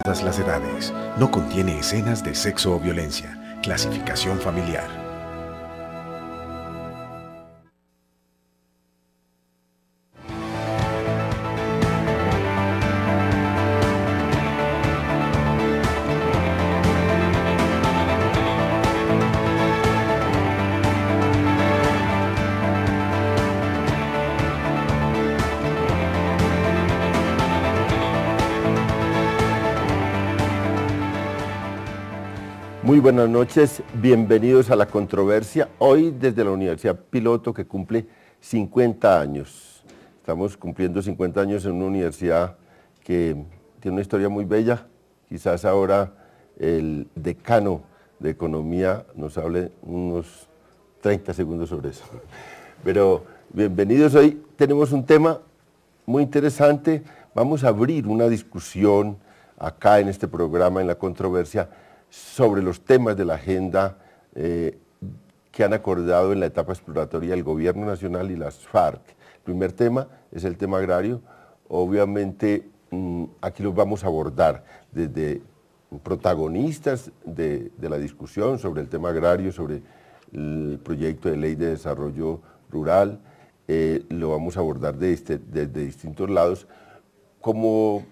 todas las edades. No contiene escenas de sexo o violencia. Clasificación familiar. Muy buenas noches, bienvenidos a La Controversia, hoy desde la Universidad Piloto que cumple 50 años. Estamos cumpliendo 50 años en una universidad que tiene una historia muy bella, quizás ahora el decano de Economía nos hable unos 30 segundos sobre eso. Pero bienvenidos, hoy tenemos un tema muy interesante, vamos a abrir una discusión acá en este programa, en La Controversia, sobre los temas de la agenda que han acordado en la etapa exploratoria el Gobierno Nacional y las FARC. El primer tema es el tema agrario. Obviamente aquí los vamos a abordar desde protagonistas de la discusión sobre el tema agrario, sobre el proyecto de ley de desarrollo rural. Lo vamos a abordar desde distintos lados como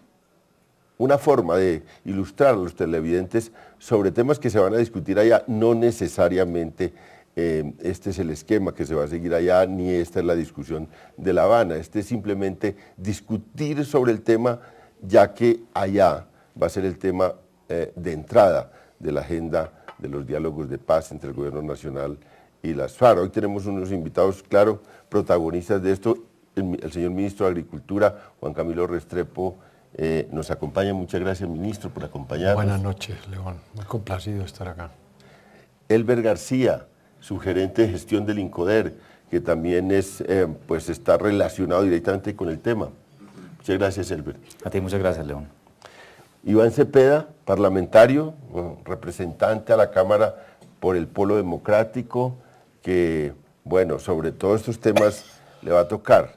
una forma de ilustrar a los televidentes sobre temas que se van a discutir allá. No necesariamente este es el esquema que se va a seguir allá, ni esta es la discusión de La Habana. Este es simplemente discutir sobre el tema, ya que allá va a ser el tema de entrada de la agenda de los diálogos de paz entre el Gobierno Nacional y las FARC. Hoy tenemos unos invitados, claro, protagonistas de esto, el señor Ministro de Agricultura, Juan Camilo Restrepo, nos acompaña. Muchas gracias, ministro, por acompañarnos. Buenas noches, León. Muy complacido estar acá. Elber García, su gerente de gestión del INCODER, que también es, pues está relacionado directamente con el tema. Muchas gracias, Elber. A ti, muchas gracias, León. Iván Cepeda, parlamentario, representante a la Cámara por el Polo Democrático, que, bueno, sobre todos estos temas le va a tocar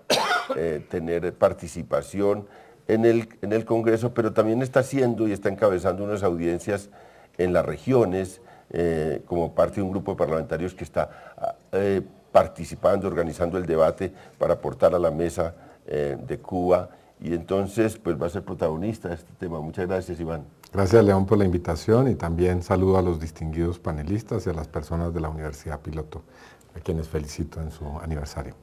tener participación en el Congreso, pero también está haciendo y está encabezando unas audiencias en las regiones, como parte de un grupo de parlamentarios que está participando, organizando el debate para aportar a la mesa de Cuba, y entonces pues va a ser protagonista de este tema. Muchas gracias, Iván. Gracias, León, por la invitación, y también saludo a los distinguidos panelistas y a las personas de la Universidad Piloto, a quienes felicito en su aniversario.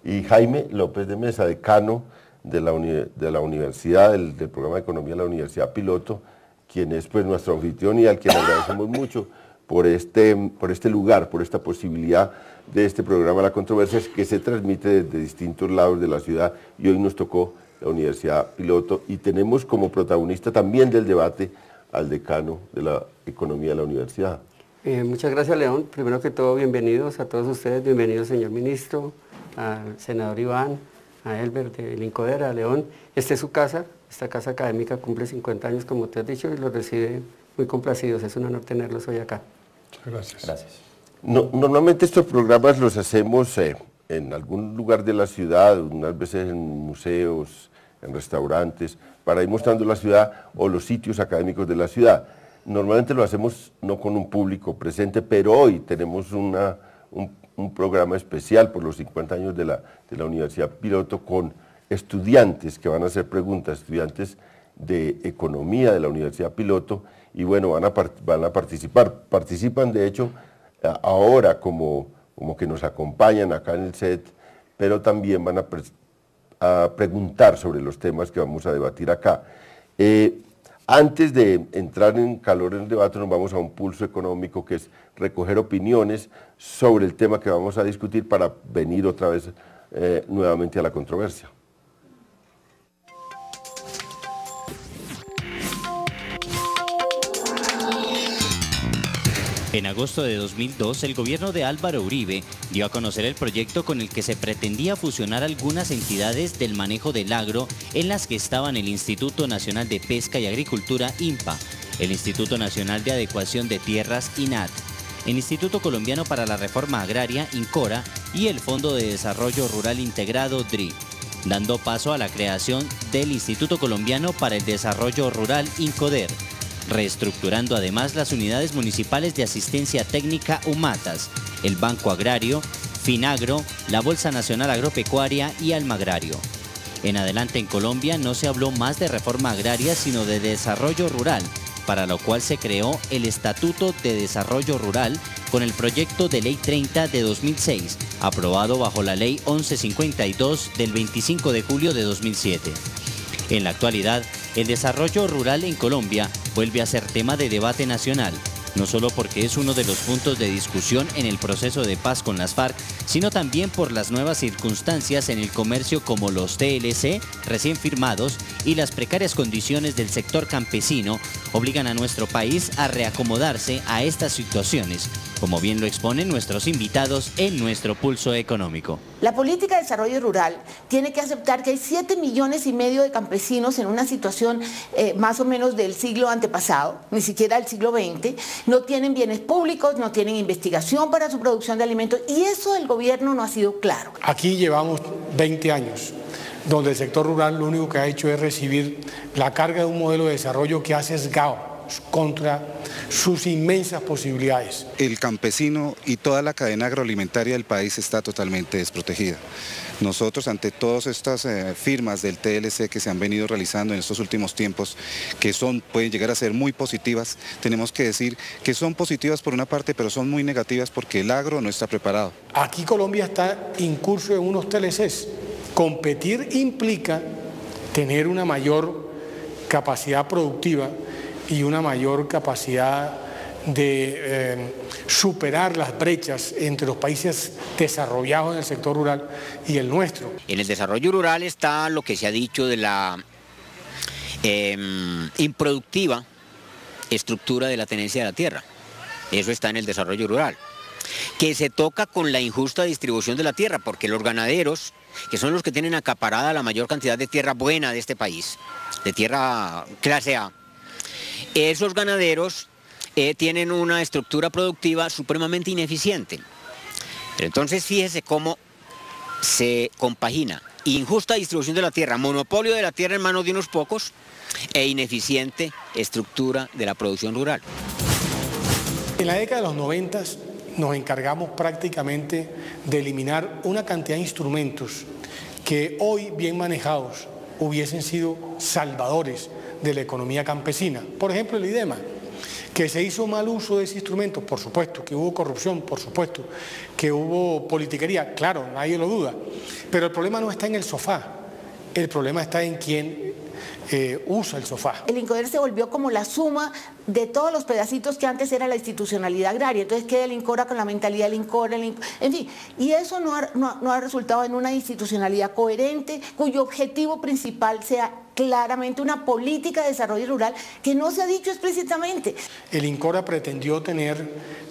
Y Jaime López de Mesa, decano de la universidad, del programa de economía de la Universidad Piloto, quien es pues nuestro anfitrión y al quien agradecemos mucho por este lugar, por esta posibilidad de este programa La Controversia, que se transmite desde distintos lados de la ciudad, y hoy nos tocó la Universidad Piloto, y tenemos como protagonista también del debate al decano de la economía de la universidad. Muchas gracias, León. Primero que todo, bienvenidos a todos ustedes, bienvenidos, señor ministro, al senador Iván, a Elber del INCODER, a León. Esta es su casa, esta casa académica cumple 50 años, como te has dicho, y los recibe muy complacidos. Es un honor tenerlos hoy acá. Gracias. Gracias. Normalmente estos programas los hacemos en algún lugar de la ciudad, unas veces en museos, en restaurantes, para ir mostrando la ciudad o los sitios académicos de la ciudad. Normalmente lo hacemos no con un público presente, pero hoy tenemos un programa especial por los 50 años de la Universidad Piloto, con estudiantes que van a hacer preguntas, estudiantes de economía de la Universidad Piloto, y bueno, van a participar. Participan de hecho ahora como que nos acompañan acá en el set, pero también van a preguntar sobre los temas que vamos a debatir acá. Antes de entrar en calor en el debate, nos vamos a un pulso económico, que es recoger opiniones sobre el tema que vamos a discutir, para venir otra vez nuevamente a la controversia. En agosto de 2002, el gobierno de Álvaro Uribe dio a conocer el proyecto con el que se pretendía fusionar algunas entidades del manejo del agro, en las que estaban el Instituto Nacional de Pesca y Agricultura, INPA, el Instituto Nacional de Adecuación de Tierras, INAT, el Instituto Colombiano para la Reforma Agraria, INCORA, y el Fondo de Desarrollo Rural Integrado, DRI. dando paso a la creación del Instituto Colombiano para el Desarrollo Rural, INCODER, reestructurando además las unidades municipales de asistencia técnica UMATAS, el Banco Agrario, Finagro, la Bolsa Nacional Agropecuaria y Almagrario. En adelante en Colombia no se habló más de reforma agraria sino de desarrollo rural, para lo cual se creó el Estatuto de Desarrollo Rural con el proyecto de Ley 30 de 2006, aprobado bajo la Ley 1152 del 25 de julio de 2007. En la actualidad, el desarrollo rural en Colombia vuelve a ser tema de debate nacional, no solo porque es uno de los puntos de discusión en el proceso de paz con las FARC, sino también por las nuevas circunstancias en el comercio como los TLC recién firmados y las precarias condiciones del sector campesino obligan a nuestro país a reacomodarse a estas situaciones, como bien lo exponen nuestros invitados en nuestro Pulso Económico. La política de desarrollo rural tiene que aceptar que hay 7,5 millones de campesinos en una situación más o menos del siglo antepasado, ni siquiera del siglo XX, no tienen bienes públicos, no tienen investigación para su producción de alimentos y eso el gobierno no ha sido claro. Aquí llevamos 20 años donde el sector rural lo único que ha hecho es recibir la carga de un modelo de desarrollo que ha sesgado contra sus inmensas posibilidades. El campesino y toda la cadena agroalimentaria del país está totalmente desprotegida. Nosotros, ante todas estas firmas del TLC que se han venido realizando en estos últimos tiempos, que pueden llegar a ser muy positivas, tenemos que decir que son positivas por una parte, pero son muy negativas porque el agro no está preparado. Aquí Colombia está incurso en unos TLCs. Competir implica tener una mayor capacidad productiva y una mayor capacidad de superar las brechas entre los países desarrollados en el sector rural y el nuestro. En el desarrollo rural está lo que se ha dicho de la improductiva estructura de la tenencia de la tierra. Eso está en el desarrollo rural, que se toca con la injusta distribución de la tierra, porque los ganaderos, que son los que tienen acaparada la mayor cantidad de tierra buena de este país, de tierra clase A, esos ganaderos tienen una estructura productiva supremamente ineficiente. Pero entonces fíjese cómo se compagina injusta distribución de la tierra, monopolio de la tierra en manos de unos pocos e ineficiente estructura de la producción rural. En la década de los 90 nos encargamos prácticamente de eliminar una cantidad de instrumentos que hoy bien manejados hubiesen sido salvadores de la economía campesina. Por ejemplo, el IDEMA, que se hizo mal uso de ese instrumento, por supuesto, que hubo corrupción, por supuesto, que hubo politiquería, claro, nadie lo duda, pero el problema no está en el sofá, el problema está en quién usa el sofá. El INCODER se volvió como la suma de todos los pedacitos que antes era la institucionalidad agraria, entonces queda el INCORA con la mentalidad del INCORA, en fin, y eso no ha resultado en una institucionalidad coherente cuyo objetivo principal sea claramente una política de desarrollo rural que no se ha dicho explícitamente. El INCORA pretendió tener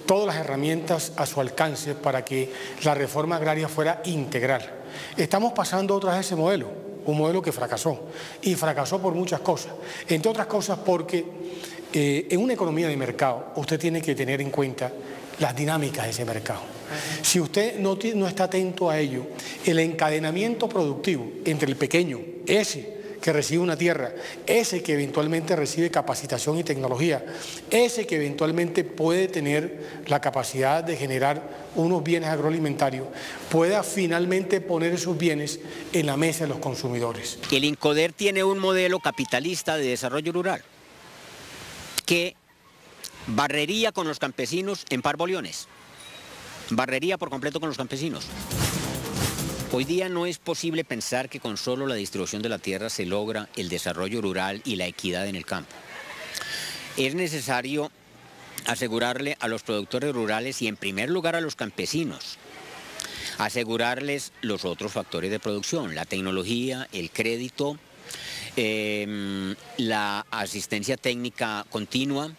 todas las herramientas a su alcance para que la reforma agraria fuera integral. Estamos pasando otra vez ese modelo, un modelo que fracasó, y fracasó por muchas cosas, entre otras cosas porque en una economía de mercado usted tiene que tener en cuenta las dinámicas de ese mercado. Si usted no está atento a ello, el encadenamiento productivo entre el pequeño, ese que recibe una tierra, ese que eventualmente recibe capacitación y tecnología, ese que eventualmente puede tener la capacidad de generar unos bienes agroalimentarios, pueda finalmente poner esos bienes en la mesa de los consumidores. El INCODER tiene un modelo capitalista de desarrollo rural que barrería con los campesinos en parboliones, barrería por completo con los campesinos. Hoy día no es posible pensar que con solo la distribución de la tierra se logra el desarrollo rural y la equidad en el campo. Es necesario asegurarle a los productores rurales y en primer lugar a los campesinos, asegurarles los otros factores de producción, la tecnología, el crédito, la asistencia técnica continua,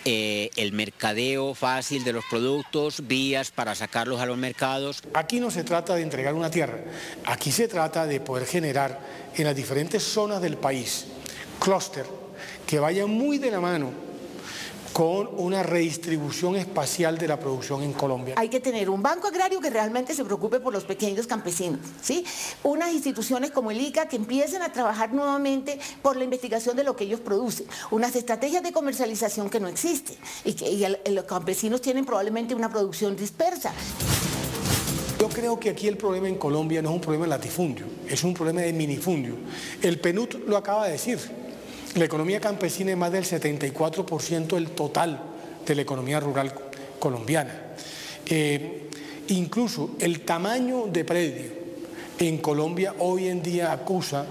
el mercadeo fácil de los productos, vías para sacarlos a los mercados. Aquí no se trata de entregar una tierra, aquí se trata de poder generar en las diferentes zonas del país clúster que vayan muy de la mano con una redistribución espacial de la producción en Colombia. Hay que tener un banco agrario que realmente se preocupe por los pequeños campesinos, ¿sí? Unas instituciones como el ICA que empiecen a trabajar nuevamente por la investigación de lo que ellos producen, unas estrategias de comercialización que no existen y los campesinos tienen probablemente una producción dispersa. Yo creo que aquí el problema en Colombia no es un problema de latifundio, es un problema de minifundio. El PNUD lo acaba de decir. La economía campesina es más del 74% del total de la economía rural colombiana. Incluso el tamaño de predio en Colombia hoy en día acusa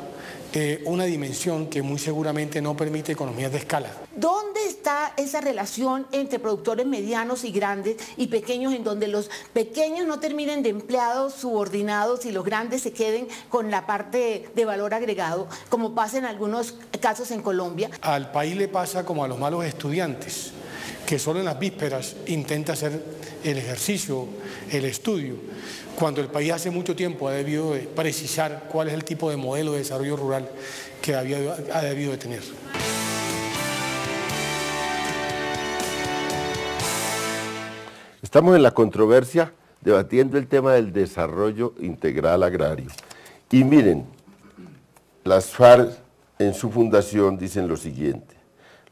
una dimensión que muy seguramente no permite economías de escala. ¿Dónde está esa relación entre productores medianos y grandes y pequeños, en donde los pequeños no terminen de empleados subordinados y los grandes se queden con la parte de valor agregado, como pasa en algunos casos en Colombia? Al país le pasa como a los malos estudiantes, que solo en las vísperas intenta hacer el ejercicio, el estudio, cuando el país hace mucho tiempo ha debido de precisar cuál es el tipo de modelo de desarrollo rural que ha debido de tener. Estamos en la controversia debatiendo el tema del desarrollo integral agrario. Y miren, las FARC en su fundación dicen lo siguiente: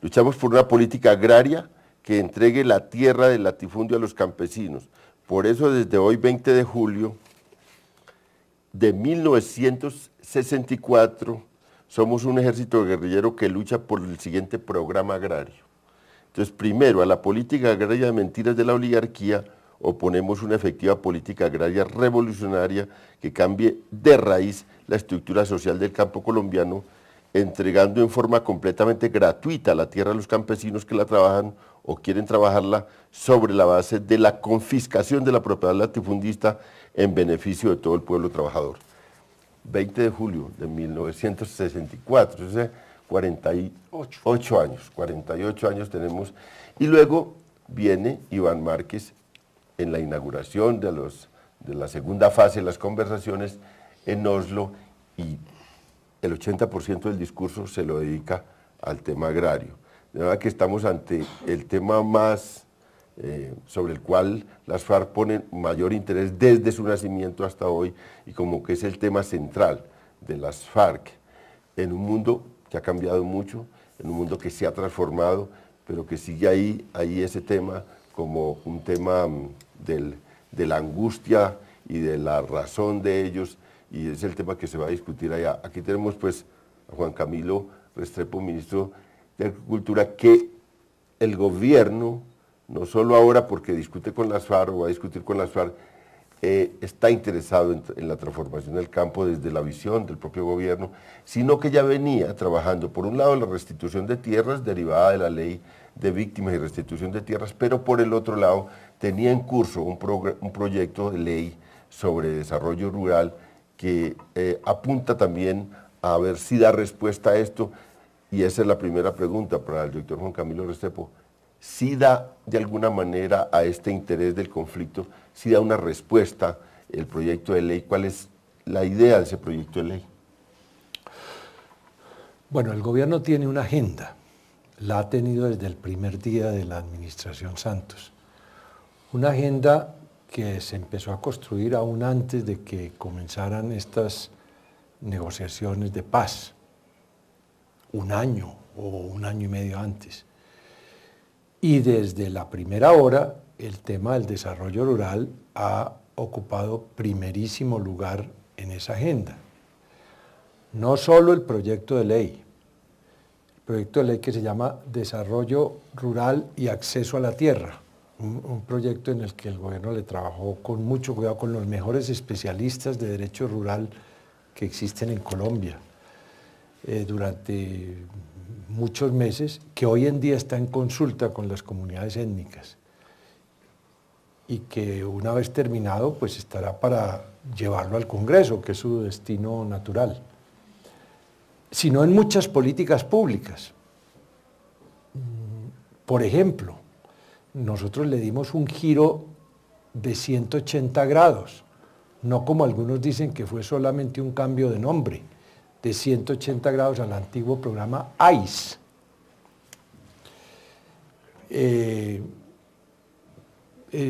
luchamos por una política agraria que entregue la tierra del latifundio a los campesinos. Por eso desde hoy, 20 de julio de 1964, somos un ejército guerrillero que lucha por el siguiente programa agrario. Entonces, primero, a la política agraria de mentiras de la oligarquía oponemos una efectiva política agraria revolucionaria que cambie de raíz la estructura social del campo colombiano, entregando en forma completamente gratuita la tierra a los campesinos que la trabajan o quieren trabajarla sobre la base de la confiscación de la propiedad latifundista en beneficio de todo el pueblo trabajador. 20 de julio de 1964, o sea, 48 años tenemos. Y luego viene Iván Márquez en la inauguración de la segunda fase de las conversaciones en Oslo, y el 80% del discurso se lo dedica al tema agrario. De verdad que estamos ante el tema más sobre el cual las FARC ponen mayor interés desde su nacimiento hasta hoy, y como que es el tema central de las FARC en un mundo que ha cambiado mucho, en un mundo que se ha transformado, pero que sigue ahí ese tema como un tema de la angustia y de la razón de ellos, y es el tema que se va a discutir allá. Aquí tenemos pues a Juan Camilo Restrepo, ministro de Agricultura, que el gobierno, no solo ahora porque discute con las FARC o va a discutir con las FARC, está interesado en la transformación del campo desde la visión del propio gobierno, sino que ya venía trabajando, por un lado, la restitución de tierras derivada de la ley de víctimas y restitución de tierras, pero por el otro lado tenía en curso un proyecto de ley sobre desarrollo rural que apunta también a ver si da respuesta a esto, y esa es la primera pregunta para el doctor Juan Camilo Restrepo. ¿Sí da de alguna manera a este interés del conflicto, sí da una respuesta el proyecto de ley? ¿Cuál es la idea de ese proyecto de ley? Bueno, el gobierno tiene una agenda, la ha tenido desde el primer día de la administración Santos. Una agenda que se empezó a construir aún antes de que comenzaran estas negociaciones de paz, un año o un año y medio antes. Y desde la primera hora, el tema del desarrollo rural ha ocupado primerísimo lugar en esa agenda. No solo el proyecto de ley, el proyecto de ley que se llama Desarrollo Rural y Acceso a la Tierra, un proyecto en el que el gobierno le trabajó con mucho cuidado con los mejores especialistas de derecho rural que existen en Colombia durante muchos meses, que hoy en día está en consulta con las comunidades étnicas y que una vez terminado pues estará para llevarlo al Congreso, que es su destino natural, sino en muchas políticas públicas. Por ejemplo, nosotros le dimos un giro de 180 grados, no como algunos dicen que fue solamente un cambio de nombre, de 180 grados al antiguo programa AIS.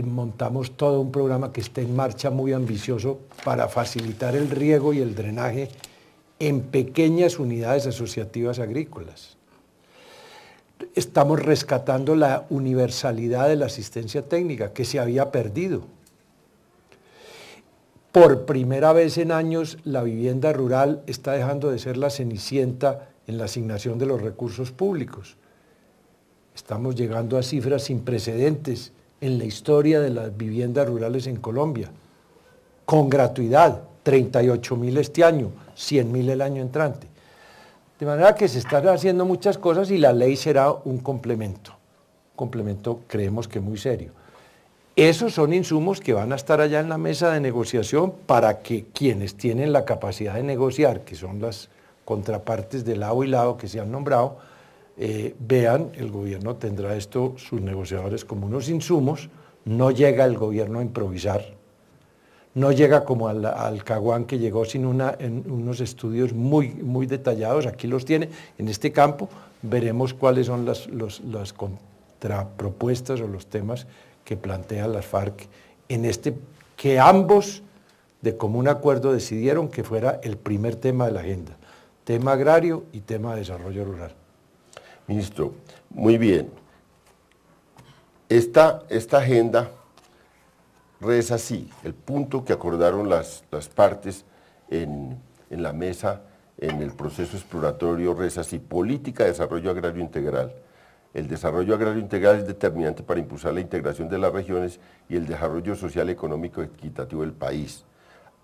montamos todo un programa que está en marcha muy ambicioso para facilitar el riego y el drenaje en pequeñas unidades asociativas agrícolas. Estamos rescatando la universalidad de la asistencia técnica que se había perdido. Por primera vez en años, la vivienda rural está dejando de ser la cenicienta en la asignación de los recursos públicos. Estamos llegando a cifras sin precedentes en la historia de las viviendas rurales en Colombia, con gratuidad, 38.000 este año, 100.000 el año entrante. De manera que se están haciendo muchas cosas y la ley será un complemento creemos que muy serio. Esos son insumos que van a estar allá en la mesa de negociación para que quienes tienen la capacidad de negociar, que son las contrapartes de lado y lado que se han nombrado, vean, el gobierno tendrá esto, sus negociadores, como unos insumos. No llega el gobierno a improvisar, no llega como al Caguán, que llegó sin unos estudios muy detallados. Aquí los tiene en este campo. Veremos cuáles son las contrapropuestas o los temas que plantean las FARC en este, que ambos de común acuerdo decidieron que fuera el primer tema de la agenda, tema agrario y tema de desarrollo rural. Ministro, muy bien. Esta agenda reza así: el punto que acordaron las partes en la mesa, en el proceso exploratorio, reza así: política de desarrollo agrario integral. El desarrollo agrario integral es determinante para impulsar la integración de las regiones y el desarrollo social, económico y equitativo del país.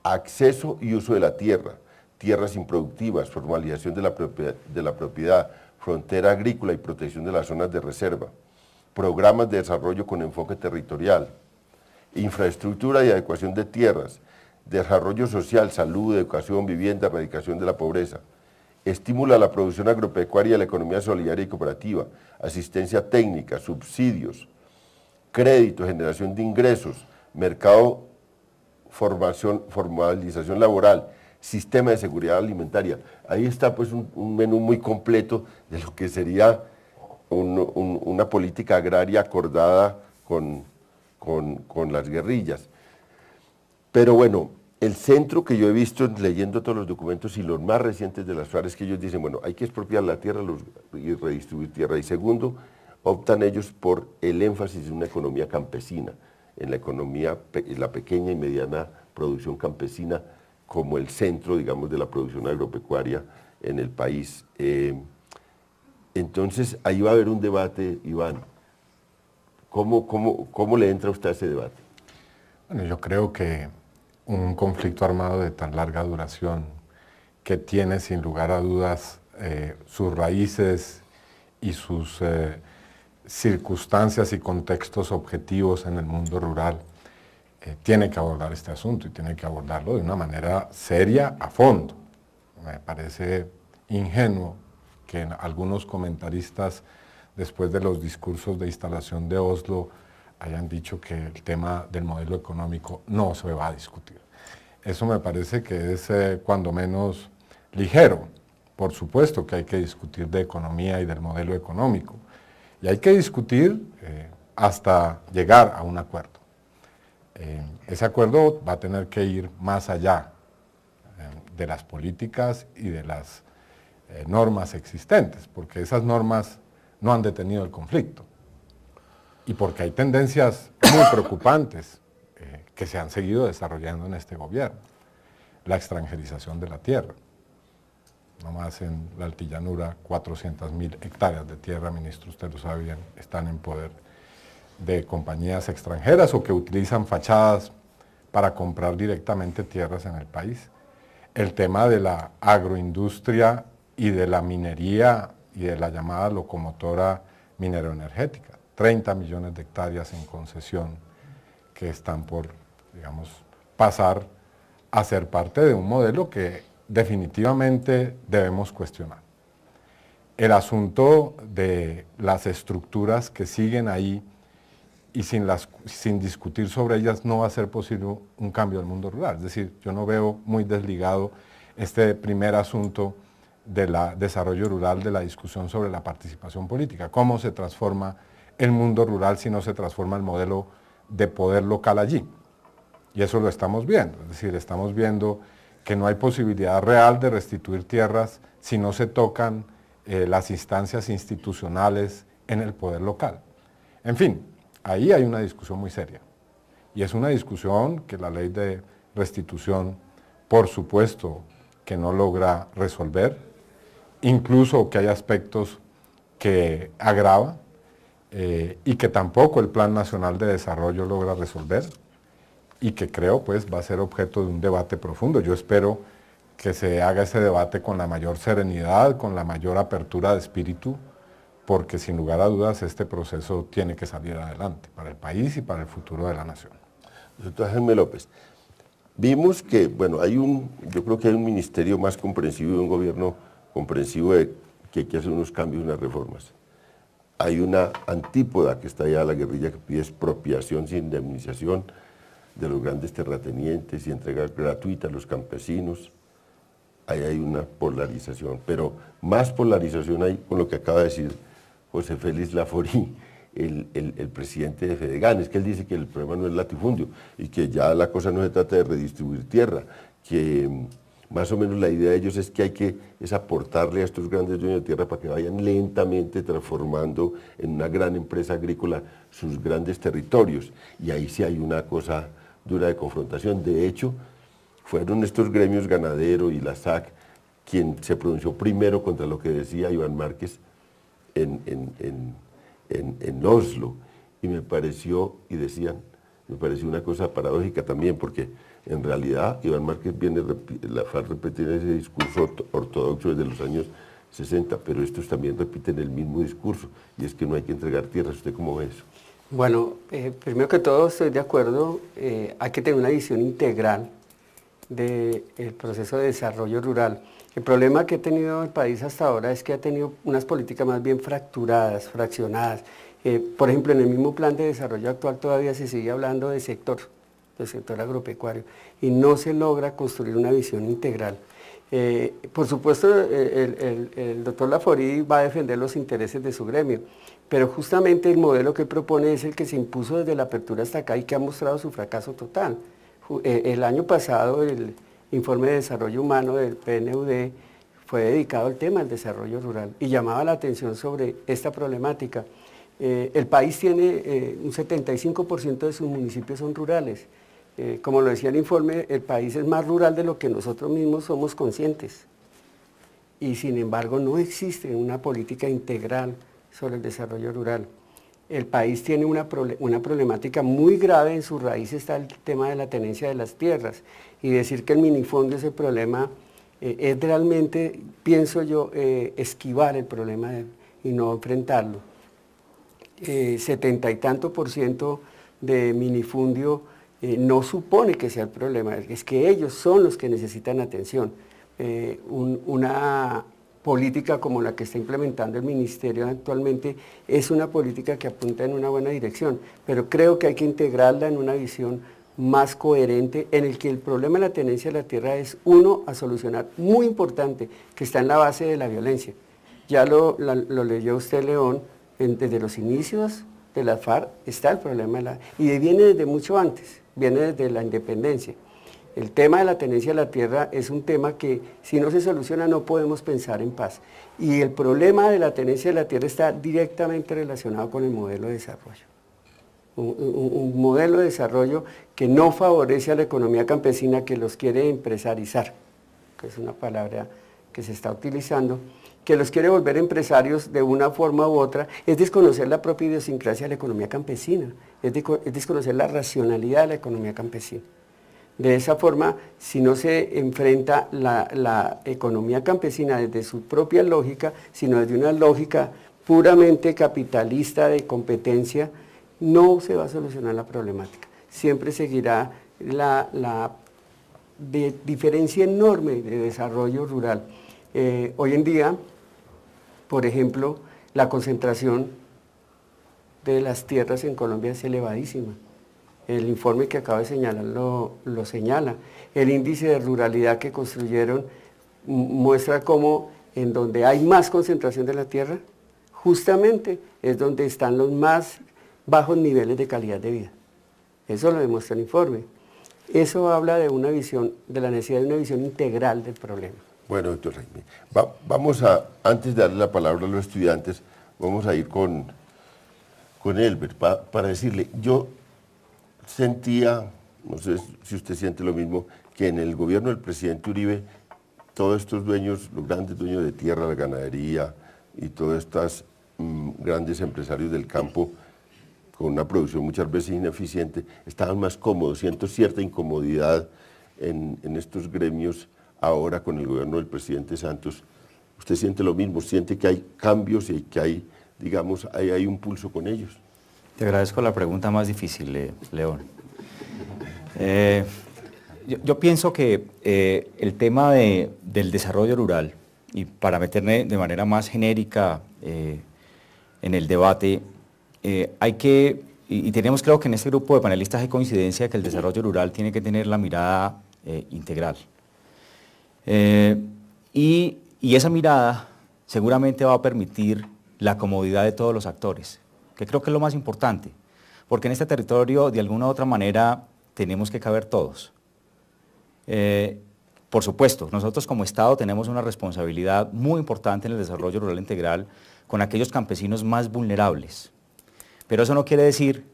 Acceso y uso de la tierra, tierras improductivas, formalización de la propiedad, frontera agrícola y protección de las zonas de reserva, programas de desarrollo con enfoque territorial, infraestructura y adecuación de tierras, desarrollo social, salud, educación, vivienda, erradicación de la pobreza, estímulo a la producción agropecuaria y a la economía solidaria y cooperativa, asistencia técnica, subsidios, crédito, generación de ingresos, mercado, formalización laboral, sistema de seguridad alimentaria. Ahí está pues un menú muy completo de lo que sería una política agraria acordada con las guerrillas. Pero bueno, el centro que yo he visto leyendo todos los documentos y los más recientes de las FARC es que ellos dicen, bueno, hay que expropiar la tierra y redistribuir tierra. Y segundo, optan ellos por el énfasis en una economía campesina, en la pequeña y mediana producción campesina como el centro, digamos, de la producción agropecuaria en el país. Entonces, ahí va a haber un debate, Iván. ¿Cómo le entra a usted a ese debate? Bueno, yo creo que un conflicto armado de tan larga duración, que tiene sin lugar a dudas sus raíces y sus circunstancias y contextos objetivos en el mundo rural, tiene que abordar este asunto y tiene que abordarlo de una manera seria, a fondo. Me parece ingenuo que algunos comentaristas, después de los discursos de instalación de Oslo, hayan dicho que el tema del modelo económico no se va a discutir. Eso me parece que es cuando menos ligero. Por supuesto que hay que discutir de economía y del modelo económico, y hay que discutir hasta llegar a un acuerdo. Ese acuerdo va a tener que ir más allá de las políticas y de las normas existentes, porque esas normas no han detenido el conflicto, y porque hay tendencias muy preocupantes que se han seguido desarrollando en este gobierno. La extranjerización de la tierra. Nomás en la altillanura, 400.000 hectáreas de tierra, ministro, usted lo sabe bien, están en poder de compañías extranjeras o que utilizan fachadas para comprar directamente tierras en el país. El tema de la agroindustria y de la minería y de la llamada locomotora mineroenergética. 30 millones de hectáreas en concesión que están por, digamos, pasar a ser parte de un modelo que definitivamente debemos cuestionar. El asunto de las estructuras que siguen ahí y sin discutir sobre ellas no va a ser posible un cambio del mundo rural. Es decir, yo no veo muy desligado este primer asunto del desarrollo rural de la discusión sobre la participación política, cómo se transforma el mundo rural si no se transforma el modelo de poder local allí. Y eso lo estamos viendo, es decir, estamos viendo que no hay posibilidad real de restituir tierras si no se tocan las instancias institucionales en el poder local. En fin, ahí hay una discusión muy seria. Y es una discusión que la ley de restitución, por supuesto, que no logra resolver, incluso que hay aspectos que agrava y que tampoco el Plan Nacional de Desarrollo logra resolver y que creo pues va a ser objeto de un debate profundo. Yo espero que se haga ese debate con la mayor serenidad, con la mayor apertura de espíritu, porque sin lugar a dudas este proceso tiene que salir adelante para el país y para el futuro de la nación. Doctor Jaime López, vimos que, bueno, yo creo que hay un ministerio más comprensivo y un gobierno comprensivo de que hay que hacer unos cambios, unas reformas. Hay una antípoda que está allá, la guerrilla, que pide expropiación sin indemnización de los grandes terratenientes y entrega gratuita a los campesinos. Ahí hay una polarización, pero más polarización hay con lo que acaba de decir José Félix Laforí, el presidente de Fedegan. Es que él dice que el problema no es latifundio y que ya la cosa no se trata de redistribuir tierra, que más o menos la idea de ellos es que es aportarle a estos grandes dueños de tierra para que vayan lentamente transformando en una gran empresa agrícola sus grandes territorios. Y ahí sí hay una cosa dura de confrontación. De hecho, fueron estos gremios ganadero y la SAC quien se pronunció primero contra lo que decía Iván Márquez en Oslo. Y me pareció una cosa paradójica también, porque en realidad Iván Márquez la FARC repetir ese discurso ortodoxo desde los años 60, pero estos también repiten el mismo discurso, y es que no hay que entregar tierras. ¿Usted cómo ve eso? Bueno, primero que todo estoy de acuerdo, hay que tener una visión integral del proceso de desarrollo rural. El problema que ha tenido el país hasta ahora es que ha tenido unas políticas más bien fracturadas, fraccionadas. Por ejemplo, en el mismo plan de desarrollo actual todavía se sigue hablando del sector agropecuario, y no se logra construir una visión integral. Por supuesto, el doctor Laforí va a defender los intereses de su gremio, pero justamente el modelo que él propone es el que se impuso desde la apertura hasta acá y que ha mostrado su fracaso total. El año pasado el informe de desarrollo humano del PNUD fue dedicado al tema del desarrollo rural y llamaba la atención sobre esta problemática. El país tiene un 75% de sus municipios son rurales. Como lo decía el informe, el país es más rural de lo que nosotros mismos somos conscientes. Y sin embargo no existe una política integral sobre el desarrollo rural. El país tiene una problemática muy grave, en su raíz está el tema de la tenencia de las tierras. Y decir que el minifondio es el problema es realmente, pienso yo, esquivar el problema y no enfrentarlo. 70 y tanto % de minifundio no supone que sea el problema, es que ellos son los que necesitan atención. Una política como la que está implementando el ministerio actualmente es una política que apunta en una buena dirección, pero creo que hay que integrarla en una visión más coherente, en el que el problema de la tenencia de la tierra es uno a solucionar, muy importante, que está en la base de la violencia. Ya lo leyó usted, León, desde los inicios de la FARC está el problema, y viene desde mucho antes, viene desde la independencia. El tema de la tenencia de la tierra es un tema que si no se soluciona no podemos pensar en paz. Y el problema de la tenencia de la tierra está directamente relacionado con el modelo de desarrollo. Un modelo de desarrollo que no favorece a la economía campesina, que los quiere empresarizar, que es una palabra que se está utilizando, que los quiere volver empresarios de una forma u otra, es desconocer la propia idiosincrasia de la economía campesina, es desconocer la racionalidad de la economía campesina. De esa forma, si no se enfrenta la economía campesina desde su propia lógica, sino desde una lógica puramente capitalista de competencia, no se va a solucionar la problemática. Siempre seguirá la diferencia enorme de desarrollo rural. Hoy en día, por ejemplo, la concentración de las tierras en Colombia es elevadísima. El informe que acabo de señalar lo señala. El índice de ruralidad que construyeron muestra cómo en donde hay más concentración de la tierra, justamente es donde están los más bajos niveles de calidad de vida. Eso lo demuestra el informe. Eso habla de una visión, de la necesidad de una visión integral del problema. Bueno, doctor Jaime, antes de darle la palabra a los estudiantes, vamos a ir con Elber para decirle, yo sentía, no sé si usted siente lo mismo, que en el gobierno del presidente Uribe, todos estos dueños, los grandes dueños de tierra, la ganadería y todos estos grandes empresarios del campo, con una producción muchas veces ineficiente, estaban más cómodos. Siento cierta incomodidad en estos gremios ahora con el gobierno del presidente Santos. ¿Usted siente lo mismo? ¿Siente que hay cambios y que hay, digamos, hay un pulso con ellos? Te agradezco la pregunta más difícil, León. Yo pienso que el tema del desarrollo rural, y para meterme de manera más genérica en el debate, hay que, y tenemos, creo que en este grupo de panelistas hay coincidencia que el desarrollo rural tiene que tener la mirada integral. Y esa mirada seguramente va a permitir la comodidad de todos los actores, que creo que es lo más importante, porque en este territorio de alguna u otra manera tenemos que caber todos. Por supuesto, nosotros como Estado tenemos una responsabilidad muy importante en el desarrollo rural integral con aquellos campesinos más vulnerables, pero eso no quiere decir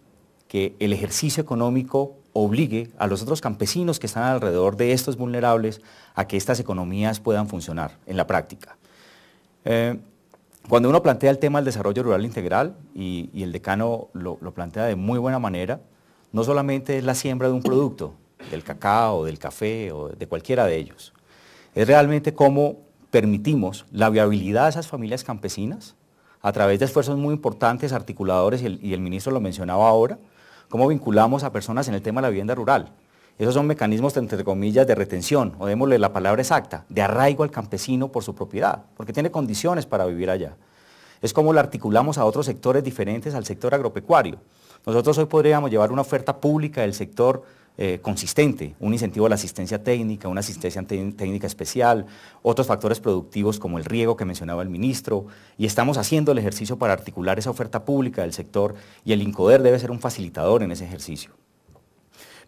que el ejercicio económico obligue a los otros campesinos que están alrededor de estos vulnerables a que estas economías puedan funcionar en la práctica. Cuando uno plantea el tema del desarrollo rural integral, y el decano lo plantea de muy buena manera, no solamente es la siembra de un producto, del cacao, del café o de cualquiera de ellos, es realmente cómo permitimos la viabilidad de esas familias campesinas a través de esfuerzos muy importantes, articuladores, y el ministro lo mencionaba ahora, cómo vinculamos a personas en el tema de la vivienda rural. Esos son mecanismos, entre comillas, de retención, o démosle la palabra exacta, de arraigo al campesino por su propiedad, porque tiene condiciones para vivir allá. Es como lo articulamos a otros sectores diferentes al sector agropecuario. Nosotros hoy podríamos llevar una oferta pública del sector consistente, un incentivo a la asistencia técnica, una asistencia técnica especial, otros factores productivos como el riego que mencionaba el ministro, y estamos haciendo el ejercicio para articular esa oferta pública del sector, y el INCODER debe ser un facilitador en ese ejercicio.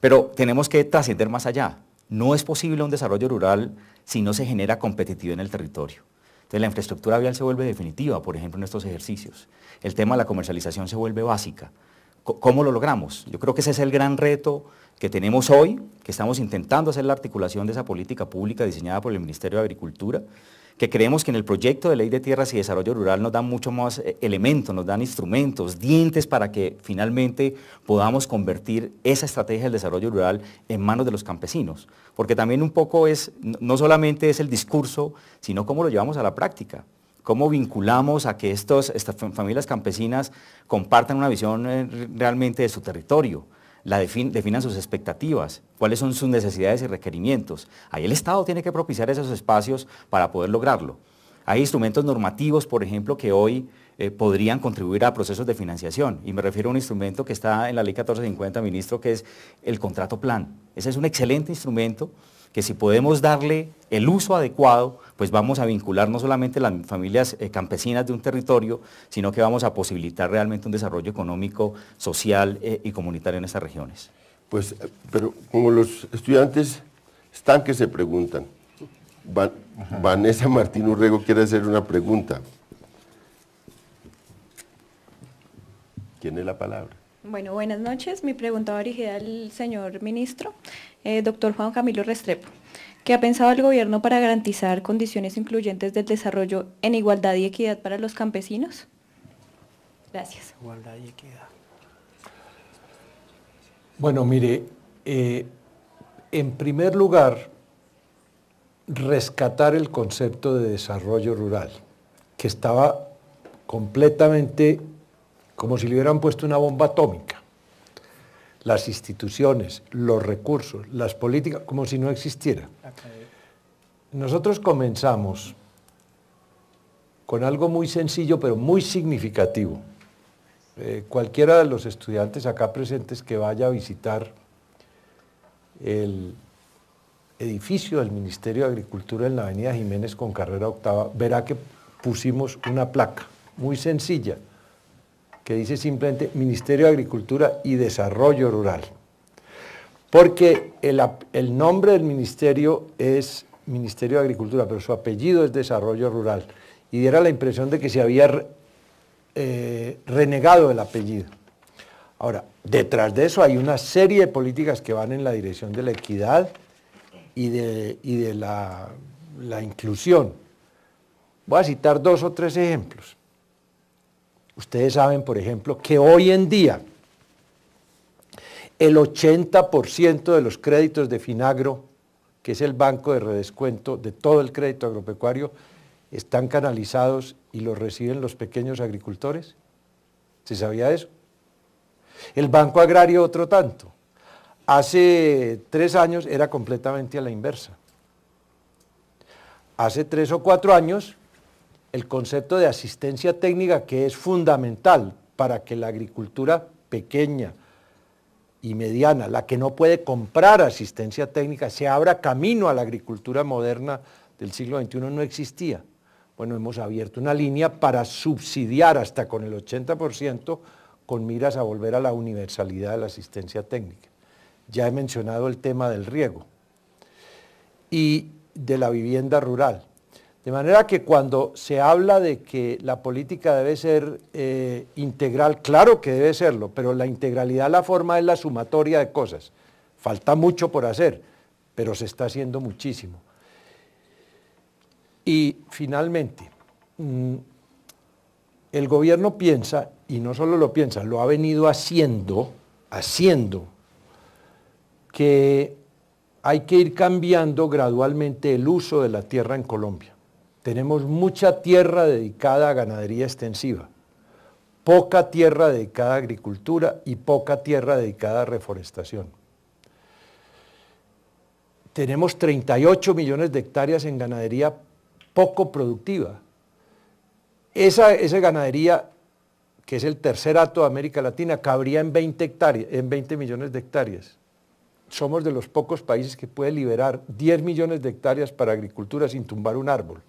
Pero tenemos que trascender más allá. No es posible un desarrollo rural si no se genera competitividad en el territorio. Entonces la infraestructura vial se vuelve definitiva, por ejemplo, en estos ejercicios. El tema de la comercialización se vuelve básica. ¿Cómo lo logramos? Yo creo que ese es el gran reto que tenemos hoy, que estamos intentando hacer la articulación de esa política pública diseñada por el Ministerio de Agricultura, que creemos que en el proyecto de Ley de Tierras y Desarrollo Rural nos dan mucho más elementos, nos dan instrumentos, dientes para que finalmente podamos convertir esa estrategia del desarrollo rural en manos de los campesinos. Porque también un poco no solamente es el discurso, sino cómo lo llevamos a la práctica. Cómo vinculamos a que estas familias campesinas compartan una visión realmente de su territorio, definan sus expectativas, cuáles son sus necesidades y requerimientos. Ahí el Estado tiene que propiciar esos espacios para poder lograrlo. Hay instrumentos normativos, por ejemplo, que hoy podrían contribuir a procesos de financiación, y me refiero a un instrumento que está en la Ley 1450, ministro, que es el contrato plan. Ese es un excelente instrumento que, si podemos darle el uso adecuado, pues vamos a vincular no solamente las familias campesinas de un territorio, sino que vamos a posibilitar realmente un desarrollo económico, social y comunitario en estas regiones. Pues, pero como los estudiantes están que se preguntan, Vanessa Martín Urrego quiere hacer una pregunta. ¿Tiene la palabra? Bueno, buenas noches. Mi pregunta va dirigida al señor ministro, doctor Juan Camilo Restrepo. ¿Qué ha pensado el gobierno para garantizar condiciones incluyentes del desarrollo en igualdad y equidad para los campesinos? Gracias. Igualdad y equidad. Bueno, mire, en primer lugar, rescatar el concepto de desarrollo rural, que estaba completamente como si le hubieran puesto una bomba atómica. Las instituciones, los recursos, las políticas, como si no existiera. Nosotros comenzamos con algo muy sencillo, pero muy significativo. Cualquiera de los estudiantes acá presentes que vaya a visitar el edificio del Ministerio de Agricultura en la avenida Jiménez con carrera octava, verá que pusimos una placa muy sencilla, que dice simplemente Ministerio de Agricultura y Desarrollo Rural. Porque el nombre del ministerio es Ministerio de Agricultura, pero su apellido es Desarrollo Rural. Y diera la impresión de que se había renegado el apellido. Ahora, detrás de eso hay una serie de políticas que van en la dirección de la equidad y de la inclusión. Voy a citar 2 o 3 ejemplos. Ustedes saben, por ejemplo, que hoy en día el 80% de los créditos de Finagro, que es el banco de redescuento de todo el crédito agropecuario, están canalizados y los reciben los pequeños agricultores. ¿Se sabía eso? El Banco Agrario otro tanto. Hace 3 años era completamente a la inversa. Hace 3 o 4 años, el concepto de asistencia técnica, que es fundamental para que la agricultura pequeña y mediana, la que no puede comprar asistencia técnica, se abra camino a la agricultura moderna del siglo XXI, no existía. Bueno, hemos abierto una línea para subsidiar hasta con el 80% con miras a volver a la universalidad de la asistencia técnica. Ya he mencionado el tema del riego y de la vivienda rural. De manera que cuando se habla de que la política debe ser integral, claro que debe serlo, pero la integralidad, la forma es la sumatoria de cosas. Falta mucho por hacer, pero se está haciendo muchísimo. Y finalmente, el gobierno piensa, y no solo lo piensa, lo ha venido haciendo, que hay que ir cambiando gradualmente el uso de la tierra en Colombia. Tenemos mucha tierra dedicada a ganadería extensiva, poca tierra dedicada a agricultura y poca tierra dedicada a reforestación. Tenemos 38 millones de hectáreas en ganadería poco productiva. Esa ganadería, que es el tercer hato de América Latina, cabría en 20 millones de hectáreas. Somos de los pocos países que puede liberar 10 millones de hectáreas para agricultura sin tumbar un árbol.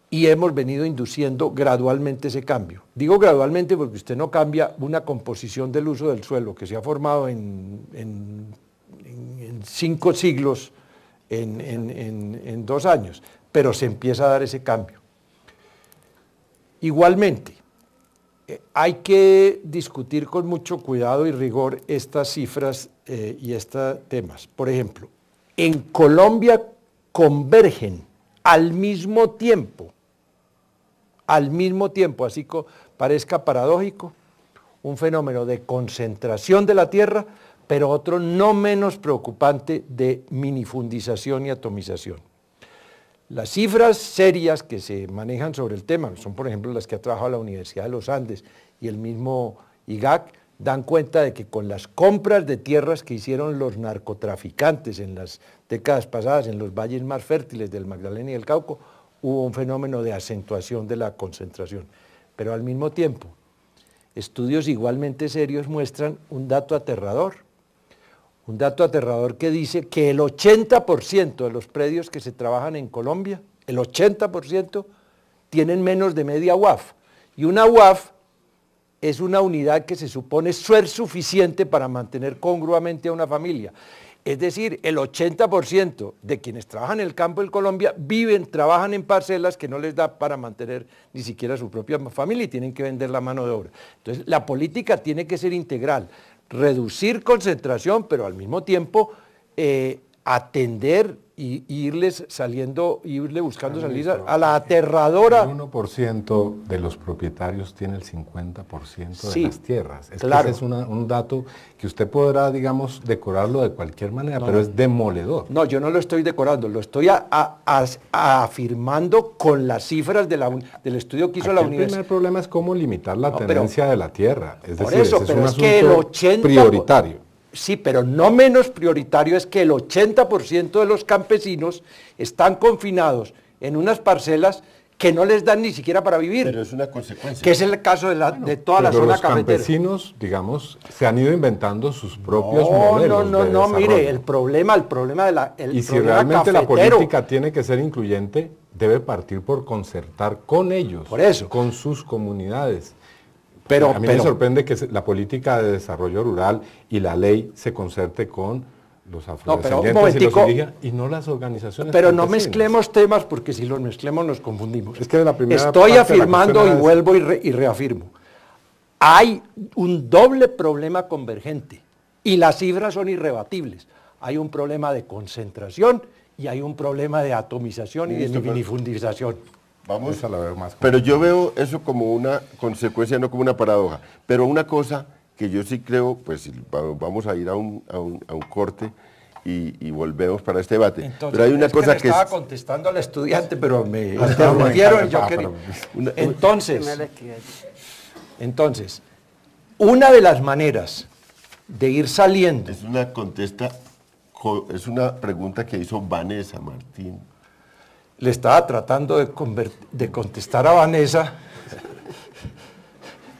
Y hemos venido induciendo gradualmente ese cambio. Digo gradualmente porque usted no cambia una composición del uso del suelo que se ha formado en 5 siglos, en 2 años, pero se empieza a dar ese cambio. Igualmente, hay que discutir con mucho cuidado y rigor estas cifras y estos temas. Por ejemplo, en Colombia convergen al mismo tiempo, así que parezca paradójico, un fenómeno de concentración de la tierra, pero otro no menos preocupante de minifundización y atomización. Las cifras serias que se manejan sobre el tema, son por ejemplo las que ha trabajado la Universidad de los Andes y el mismo IGAC, dan cuenta de que con las compras de tierras que hicieron los narcotraficantes en las décadas pasadas, en los valles más fértiles del Magdalena y del Cauca, hubo un fenómeno de acentuación de la concentración. Pero al mismo tiempo, estudios igualmente serios muestran un dato aterrador que dice que el 80% de los predios que se trabajan en Colombia, el 80% tienen menos de media UAF. Y una UAF es una unidad que se supone ser suficiente para mantener congruamente a una familia. Es decir, el 80% de quienes trabajan en el campo de Colombia trabajan en parcelas que no les da para mantener ni siquiera su propia familia y tienen que vender la mano de obra. Entonces, la política tiene que ser integral, reducir concentración, pero al mismo tiempo atender y irle buscando salidas a la aterradora. El 1% de los propietarios tiene el 50% de las tierras. Claro. Ese es un dato que usted podrá, digamos, decorarlo de cualquier manera, pero es demoledor. No, yo no lo estoy decorando, lo estoy afirmando con las cifras del estudio que hizo la universidad. El primer problema es cómo limitar la tenencia de la tierra. Es decir, eso, ese es un que el 80% prioritario. Sí, pero no menos prioritario es que el 80% de los campesinos están confinados en unas parcelas que no les dan ni siquiera para vivir. Pero es una consecuencia. Que es el caso de toda la zona cafetera. Los campesinos, digamos, se han ido inventando sus propios modelos de No, desarrollo. mire, el problema de la... Y si realmente la política tiene que ser incluyente, debe partir por concertar con ellos, por eso, con sus comunidades. Pero a mí me sorprende que la política de desarrollo rural y la ley se concerte con los afrodescendientes y los indígenas y no las organizaciones Pero no campesinas. mezclemos temas porque si los mezclemos nos confundimos. Es que la primera Estoy parte de la afirmando cuestión y vuelvo y reafirmo. Hay un doble problema convergente y las cifras son irrebatibles. Hay un problema de concentración y hay un problema de atomización y de minifundización. Vamos a la veo más. Pero yo veo eso como una consecuencia, no como una paradoja. Pero una cosa que yo sí creo, pues vamos a ir a un corte y volvemos para este debate. Entonces, pero hay una cosa que estaba contestando al estudiante, pero me interrumpieron y yo quería... Entonces, una de las maneras de ir saliendo... Es una pregunta que hizo Vanessa Martín. Le estaba tratando de contestar a Vanessa,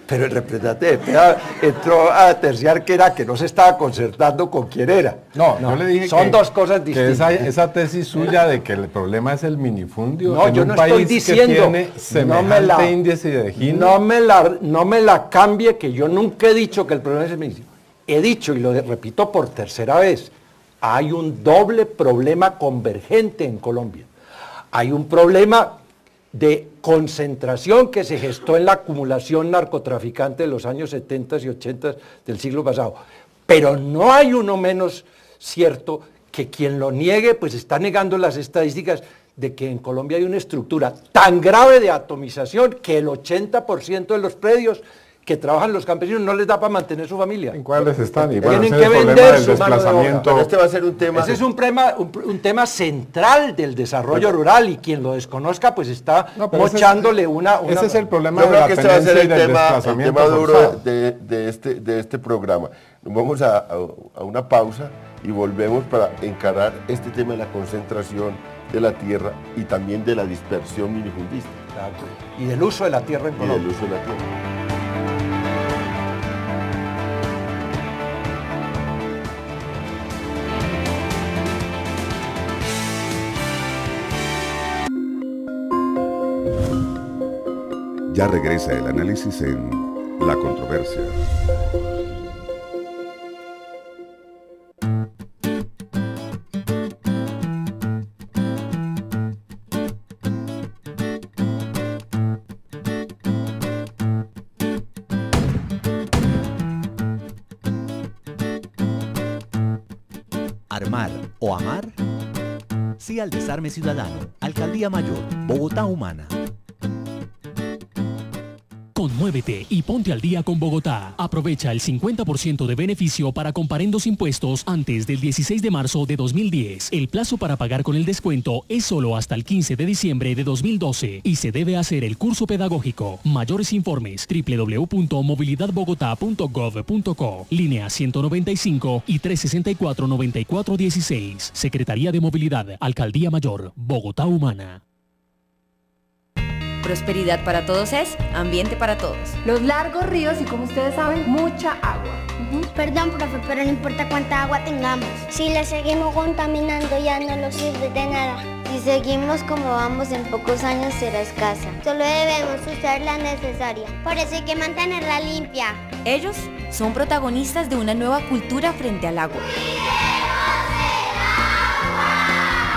pero el representante de PEA entró a terciar que era que no se estaba concertando con quién era. No, yo le dije son dos cosas distintas. Que esa tesis suya de que el problema es el minifundio no, en yo un no país estoy diciendo, que tiene semejante índice de Gini. No me la cambie, que yo nunca he dicho que el problema es el minifundio. He dicho, y lo repito por tercera vez, hay un doble problema convergente en Colombia. Hay un problema de concentración que se gestó en la acumulación narcotraficante de los años 70 y 80 del siglo pasado. Pero no hay uno menos cierto que quien lo niegue, pues está negando las estadísticas de que en Colombia hay una estructura tan grave de atomización que el 80% de los predios que trabajan los campesinos no les da para mantener su familia. ¿En cuáles están? Y tienen bueno, que vender su desplazamiento. Pero este va a ser un tema... Ese es un tema central del desarrollo rural y quien lo desconozca pues está mochándole una... Ese es el problema Yo de creo la que este va a ser el tema duro forzado. de este programa. Vamos a una pausa y volvemos para encarar este tema de la concentración de la tierra y también de la dispersión minifundista. Y del uso de la tierra en Colombia. Y del uso de la tierra. Ya regresa el análisis en La Controversia. ¿Armar o amar? Sí al desarme ciudadano. Alcaldía Mayor, Bogotá Humana. Conmuévete y ponte al día con Bogotá. Aprovecha el 50% de beneficio para comparendos impuestos antes del 16 de marzo de 2010. El plazo para pagar con el descuento es solo hasta el 15 de diciembre de 2012 y se debe hacer el curso pedagógico. Mayores informes www.movilidadbogotá.gov.co, línea 195 y 364-9416. Secretaría de Movilidad, Alcaldía Mayor, Bogotá Humana. Prosperidad para todos es ambiente para todos. Los largos ríos y, como ustedes saben, mucha agua. Perdón, profe, pero no importa cuánta agua tengamos. Si la seguimos contaminando ya no nos sirve de nada. Si seguimos como vamos, en pocos años será escasa. Solo debemos usar la necesaria. Por eso hay que mantenerla limpia. Ellos son protagonistas de una nueva cultura frente al agua.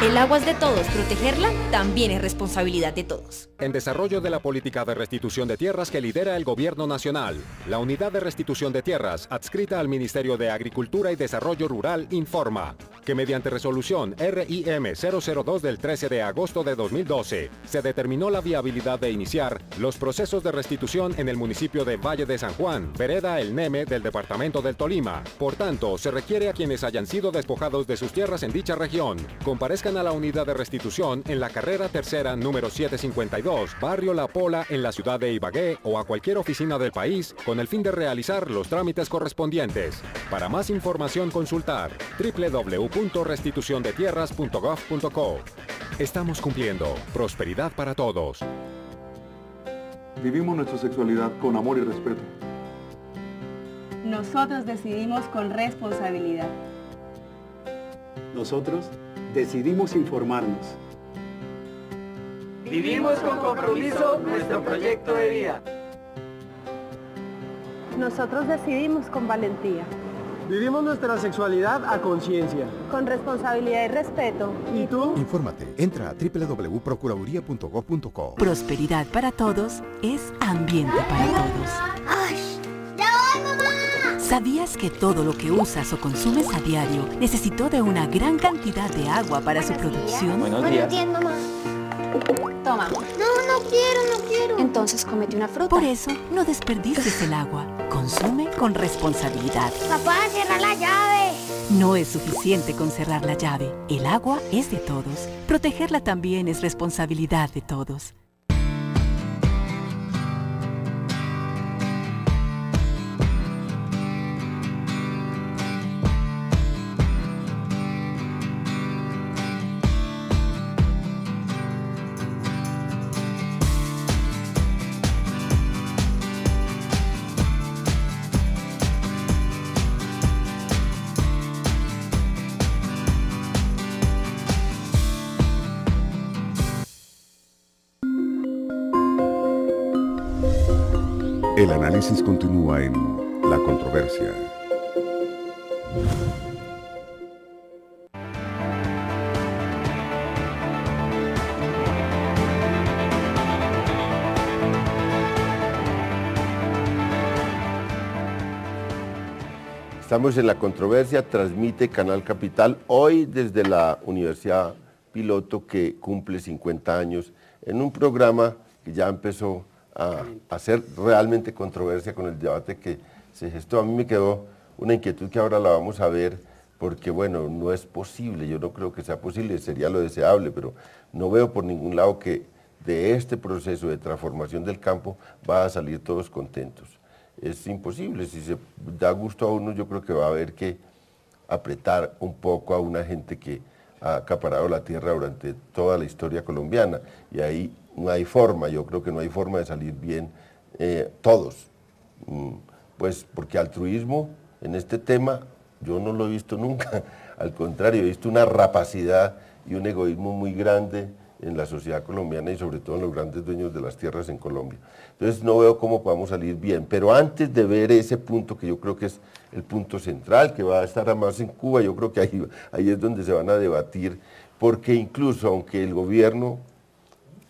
El agua es de todos, protegerla también es responsabilidad de todos. En desarrollo de la política de restitución de tierras que lidera el Gobierno Nacional, la Unidad de Restitución de Tierras, adscrita al Ministerio de Agricultura y Desarrollo Rural, informa que mediante resolución RIM 002 del 13 de agosto de 2012, se determinó la viabilidad de iniciar los procesos de restitución en el municipio de Valle de San Juan, vereda El Neme del departamento del Tolima. Por tanto, se requiere a quienes hayan sido despojados de sus tierras en dicha región, comparezcan a la unidad de restitución en la carrera tercera número 752, barrio La Pola, en la ciudad de Ibagué, o a cualquier oficina del país con el fin de realizar los trámites correspondientes. Para más información consultar www.restituciondetierras.gov.co. Estamos cumpliendo. Prosperidad para todos. Vivimos nuestra sexualidad con amor y respeto. Nosotros decidimos con responsabilidad. Nosotros decidimos informarnos. Vivimos con compromiso nuestro proyecto de vida. Nosotros decidimos con valentía. Vivimos nuestra sexualidad a conciencia. Con responsabilidad y respeto. ¿Y tú? Infórmate. Entra a www.procuraduría.gov.co. Prosperidad para todos es ambiente para todos. ¡Ay! ¡Ya voy, mamá! ¿Sabías que todo lo que usas o consumes a diario necesitó de una gran cantidad de agua para su producción? Buenos días, mamá. Toma. No quiero. Entonces cómete una fruta. Por eso, no desperdicies el agua. Consume con responsabilidad. Papá, cierra la llave. No es suficiente con cerrar la llave. El agua es de todos. Protegerla también es responsabilidad de todos. El análisis continúa en La Controversia. Estamos en La Controversia, transmite Canal Capital, hoy desde la Universidad Piloto, que cumple 50 años, en un programa que ya empezó a hacer realmente controversia con el debate que se gestó. A mí me quedó una inquietud que ahora la vamos a ver, porque bueno, no es posible, yo no creo que sea posible, sería lo deseable, pero no veo por ningún lado que de este proceso de transformación del campo va a salir todos contentos. Es imposible, si se da gusto a uno, yo creo que va a haber que apretar un poco a una gente que ha acaparado la tierra durante toda la historia colombiana, y ahí no hay forma, yo creo que no hay forma de salir bien todos, pues porque altruismo en este tema yo no lo he visto nunca, al contrario, he visto una rapacidad y un egoísmo muy grande en la sociedad colombiana y sobre todo en los grandes dueños de las tierras en Colombia. Entonces no veo cómo podamos salir bien, pero antes de ver ese punto que yo creo que es el punto central, que va a estar además en Cuba, yo creo que ahí es donde se van a debatir, porque incluso aunque el gobierno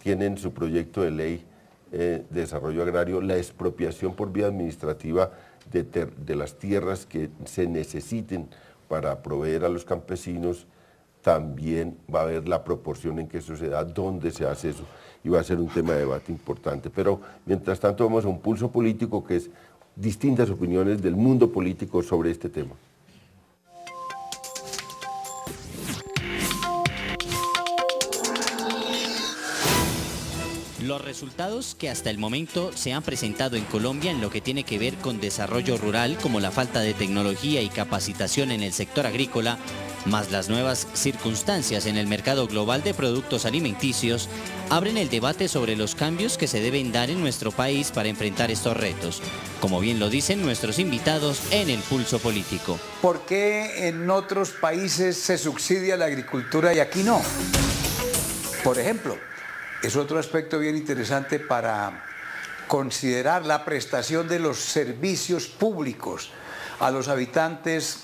tiene en su proyecto de ley de desarrollo agrario la expropiación por vía administrativa de las tierras que se necesiten para proveer a los campesinos, también va a haber la proporción en que eso se da, dónde se hace eso, y va a ser un tema de debate importante. Pero mientras tanto vamos a un pulso político que es distintas opiniones del mundo político sobre este tema. Los resultados que hasta el momento se han presentado en Colombia en lo que tiene que ver con desarrollo rural, como la falta de tecnología y capacitación en el sector agrícola, más las nuevas circunstancias en el mercado global de productos alimenticios, abren el debate sobre los cambios que se deben dar en nuestro país para enfrentar estos retos, como bien lo dicen nuestros invitados en el Pulso Político. ¿Por qué en otros países se subsidia la agricultura y aquí no? Por ejemplo, es otro aspecto bien interesante para considerar la prestación de los servicios públicos a los habitantes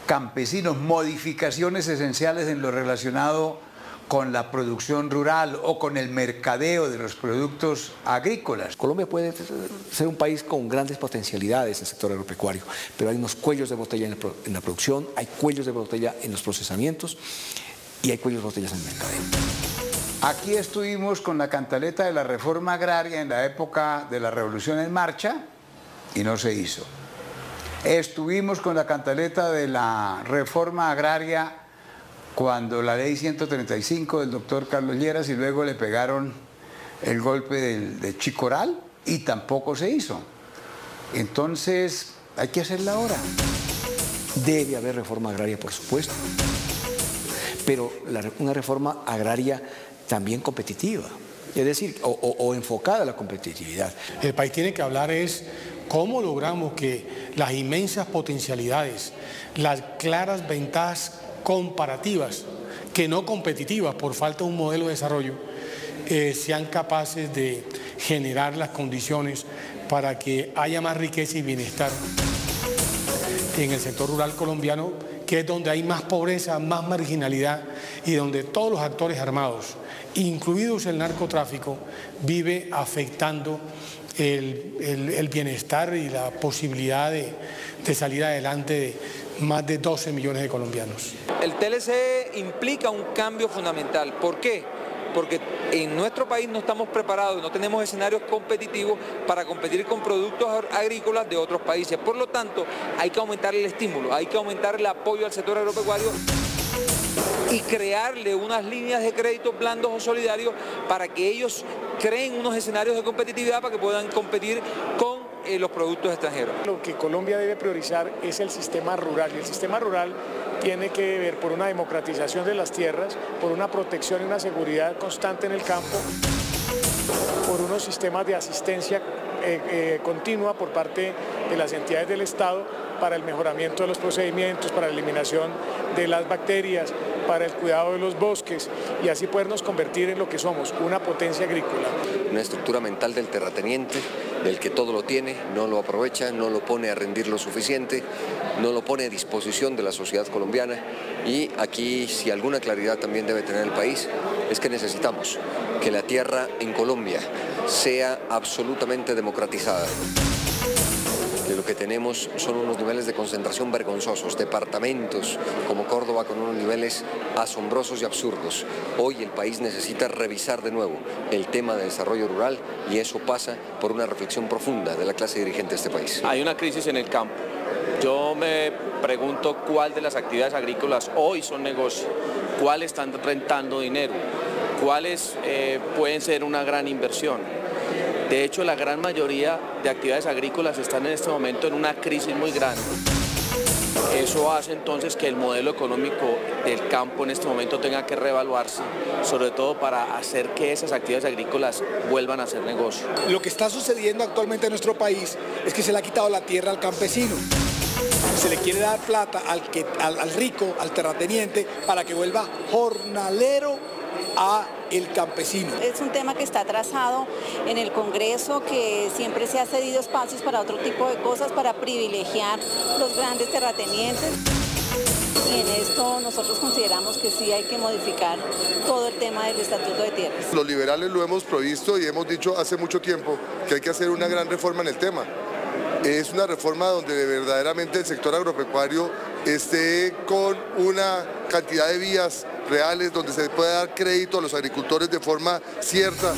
campesinos, modificaciones esenciales en lo relacionado con la producción rural o con el mercadeo de los productos agrícolas. Colombia puede ser un país con grandes potencialidades en el sector agropecuario, pero hay unos cuellos de botella en la producción, hay cuellos de botella en los procesamientos y hay cuellos de botella en el mercadeo. Aquí estuvimos con la cantaleta de la reforma agraria en la época de la Revolución en Marcha y no se hizo. Estuvimos con la cantaleta de la reforma agraria cuando la ley 135 del doctor Carlos Lleras y luego le pegaron el golpe de Chicoral y tampoco se hizo. Entonces hay que hacerla ahora. Debe haber reforma agraria, por supuesto, pero una reforma agraria también competitiva. es decir, o enfocada a la competitividad. El país tiene que hablar es cómo logramos que las inmensas potencialidades, las claras ventajas comparativas, que no competitivas por falta de un modelo de desarrollo, sean capaces de generar las condiciones para que haya más riqueza y bienestar en el sector rural colombiano, que es donde hay más pobreza, más marginalidad y donde todos los actores armados, incluidos el narcotráfico, vive afectando el bienestar y la posibilidad de salir adelante de más de 12 millones de colombianos. El TLC implica un cambio fundamental. ¿Por qué? Porque en nuestro país no estamos preparados, no tenemos escenarios competitivos para competir con productos agrícolas de otros países. Por lo tanto, hay que aumentar el estímulo, hay que aumentar el apoyo al sector agropecuario y crearle unas líneas de crédito blandos o solidarios para que ellos creen unos escenarios de competitividad para que puedan competir con los productos extranjeros. Lo que Colombia debe priorizar es el sistema rural, y el sistema rural tiene que ver por una democratización de las tierras, por una protección y una seguridad constante en el campo, por unos sistemas de asistencia continua por parte de las entidades del Estado para el mejoramiento de los procedimientos, para la eliminación de las bacterias, para el cuidado de los bosques y así podernos convertir en lo que somos, una potencia agrícola. Una estructura mental del terrateniente, del que todo lo tiene, no lo aprovecha, no lo pone a rendir lo suficiente, no lo pone a disposición de la sociedad colombiana, y aquí si alguna claridad también debe tener el país es que necesitamos que la tierra en Colombia sea absolutamente democratizada. Que lo que tenemos son unos niveles de concentración vergonzosos, departamentos como Córdoba con unos niveles asombrosos y absurdos. Hoy el país necesita revisar de nuevo el tema del desarrollo rural y eso pasa por una reflexión profunda de la clase dirigente de este país. Hay una crisis en el campo. Yo me pregunto cuál de las actividades agrícolas hoy son negocio, cuáles están rentando dinero, cuáles pueden ser una gran inversión. De hecho, la gran mayoría de actividades agrícolas están en este momento en una crisis muy grande. Eso hace entonces que el modelo económico del campo en este momento tenga que reevaluarse, sobre todo para hacer que esas actividades agrícolas vuelvan a ser negocio. Lo que está sucediendo actualmente en nuestro país es que se le ha quitado la tierra al campesino. Se le quiere dar plata al rico, al terrateniente, para que vuelva jornalero a el campesino. Es un tema que está atrasado en el Congreso, que siempre se ha cedido espacios para otro tipo de cosas, para privilegiar los grandes terratenientes. Y en esto nosotros consideramos que sí hay que modificar todo el tema del Estatuto de Tierras. Los liberales lo hemos provisto y hemos dicho hace mucho tiempo que hay que hacer una gran reforma en el tema. Es una reforma donde verdaderamente el sector agropecuario esté con una cantidad de vías reales, donde se pueda dar crédito a los agricultores de forma cierta,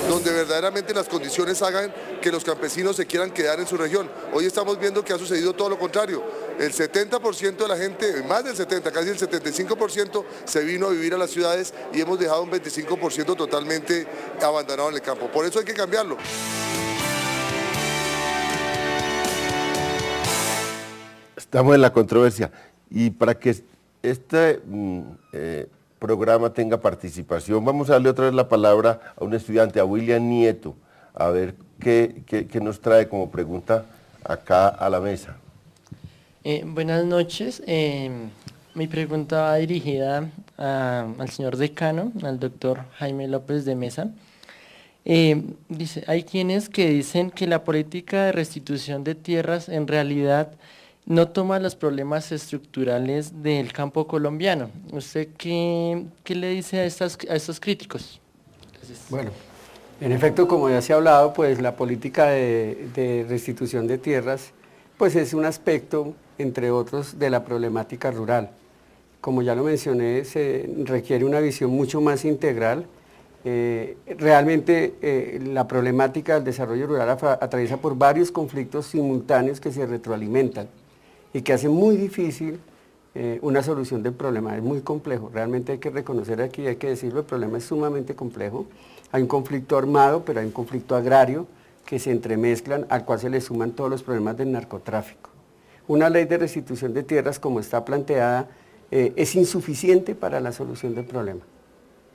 donde verdaderamente las condiciones hagan que los campesinos se quieran quedar en su región. Hoy estamos viendo que ha sucedido todo lo contrario. El 70% de la gente, más del 70%, casi el 75% se vino a vivir a las ciudades y hemos dejado un 25% totalmente abandonado en el campo. Por eso hay que cambiarlo. Estamos en la controversia y para que este programa tenga participación, vamos a darle otra vez la palabra a un estudiante, a William Nieto, a ver qué nos trae como pregunta acá a la mesa. Buenas noches, mi pregunta va dirigida al señor decano, al doctor Jaime López de Mesa. Dice, hay quienes que dicen que la política de restitución de tierras en realidad no toma los problemas estructurales del campo colombiano. ¿Usted qué le dice a estos críticos? Gracias. Bueno, en efecto, como ya se ha hablado, pues la política de restitución de tierras pues es un aspecto, entre otros, de la problemática rural. Como ya lo mencioné, se requiere una visión mucho más integral. Realmente la problemática del desarrollo rural atraviesa por varios conflictos simultáneos que se retroalimentan y que hace muy difícil una solución del problema. Es muy complejo, realmente hay que reconocer aquí, hay que decirlo, el problema es sumamente complejo. Hay un conflicto armado, pero hay un conflicto agrario que se entremezclan, al cual se le suman todos los problemas del narcotráfico. Una ley de restitución de tierras como está planteada es insuficiente para la solución del problema.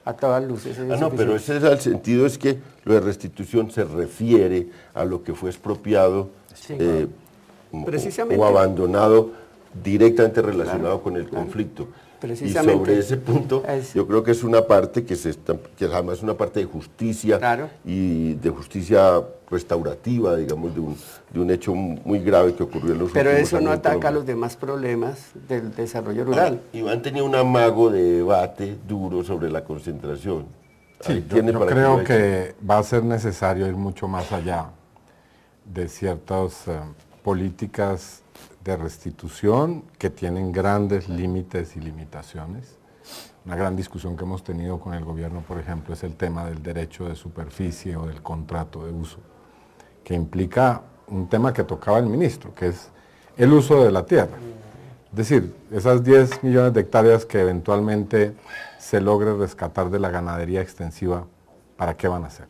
a todas luces. No, pero ese es el sentido, es que lo de restitución se refiere a lo que fue expropiado o abandonado directamente relacionado con el conflicto. Y sobre ese punto, yo creo que es una parte que además es una parte de justicia y de justicia restaurativa, digamos, de un hecho muy grave que ocurrió en los últimos años. Pero eso no ataca los demás problemas del desarrollo rural. Iván tenía un amago de debate duro sobre la concentración. Sí, yo creo que va a ser necesario ir mucho más allá de ciertas políticas de restitución que tienen grandes límites y limitaciones. Una gran discusión que hemos tenido con el gobierno, por ejemplo, es el tema del derecho de superficie o del contrato de uso, que implica un tema que tocaba el ministro, que es el uso de la tierra. Es decir, esas 10 millones de hectáreas que eventualmente se logre rescatar de la ganadería extensiva, ¿para qué van a ser?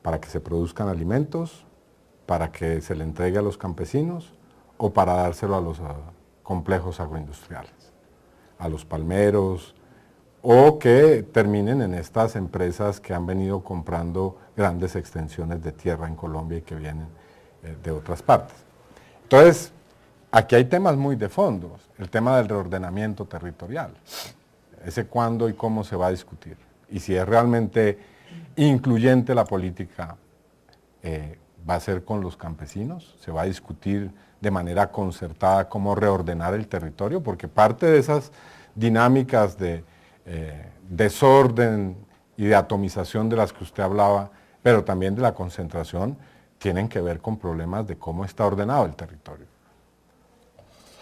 ¿Para que se produzcan alimentos? ¿Para que se le entregue a los campesinos? ¿O para dárselo a los complejos agroindustriales, a los palmeros, o que terminen en estas empresas que han venido comprando grandes extensiones de tierra en Colombia y que vienen de otras partes? Entonces, aquí hay temas muy de fondo, el tema del reordenamiento territorial, ese cuándo y cómo se va a discutir, y si es realmente incluyente la política, va a ser con los campesinos, se va a discutir de manera concertada cómo reordenar el territorio, porque parte de esas dinámicas de desorden y de atomización de las que usted hablaba, pero también de la concentración, tienen que ver con problemas de cómo está ordenado el territorio.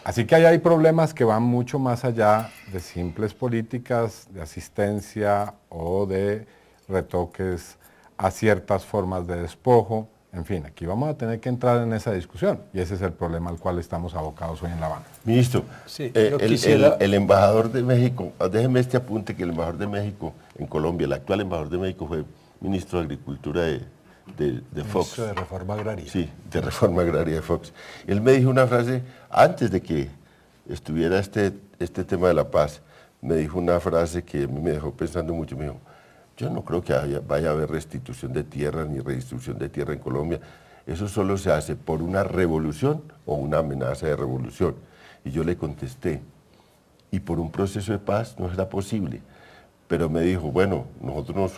Así que ahí hay problemas que van mucho más allá de simples políticas de asistencia o de retoques a ciertas formas de despojo. En fin, aquí vamos a tener que entrar en esa discusión y ese es el problema al cual estamos abocados hoy en La Habana. Ministro, sí, el embajador de México, déjeme este apunte, que el embajador de México en Colombia, el actual embajador de México fue ministro de Agricultura de Fox. Ministro de Reforma Agraria. Sí, de Reforma Agraria de Fox. Él me dijo una frase, antes de que estuviera este tema de la paz, me dijo una frase que a mí me dejó pensando mucho, me dijo, yo no creo que vaya a haber restitución de tierra ni redistribución de tierra en Colombia. Eso solo se hace por una revolución o una amenaza de revolución. Y yo le contesté, y por un proceso de paz no será posible. Pero me dijo, bueno, nosotros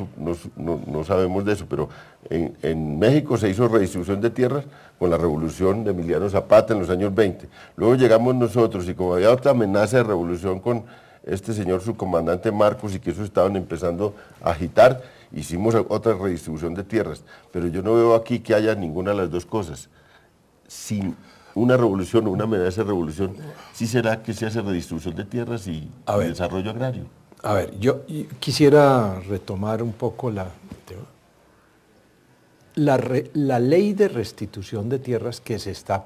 no sabemos de eso, pero en México se hizo redistribución de tierras con la revolución de Emiliano Zapata en los años 20. Luego llegamos nosotros y como había otra amenaza de revolución con este señor subcomandante Marcos y que eso estaban empezando a agitar, hicimos otra redistribución de tierras, pero yo no veo aquí que haya ninguna de las dos cosas. Sin una revolución o una amenaza de revolución, ¿sí será que se hace redistribución de tierras y desarrollo agrario? A ver, yo quisiera retomar un poco la ley de restitución de tierras que se está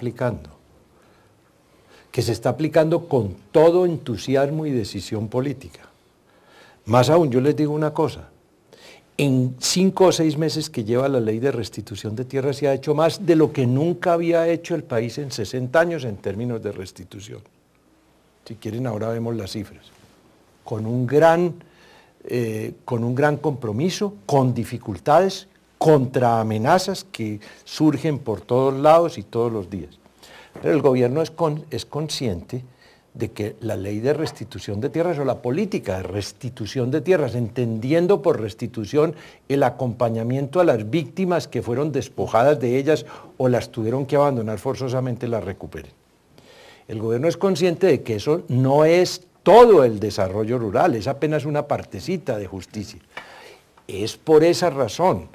aplicando con todo entusiasmo y decisión política. Más aún, yo les digo una cosa, en 5 o 6 meses que lleva la ley de restitución de tierras se ha hecho más de lo que nunca había hecho el país en 60 años en términos de restitución. Si quieren, ahora vemos las cifras. Con un gran compromiso, con dificultades, contra amenazas que surgen por todos lados y todos los días. Pero el gobierno es consciente de que la ley de restitución de tierras o la política de restitución de tierras, entendiendo por restitución el acompañamiento a las víctimas que fueron despojadas de ellas o las tuvieron que abandonar forzosamente, las recuperen. El gobierno es consciente de que eso no es todo el desarrollo rural, es apenas una partecita de justicia. Es por esa razón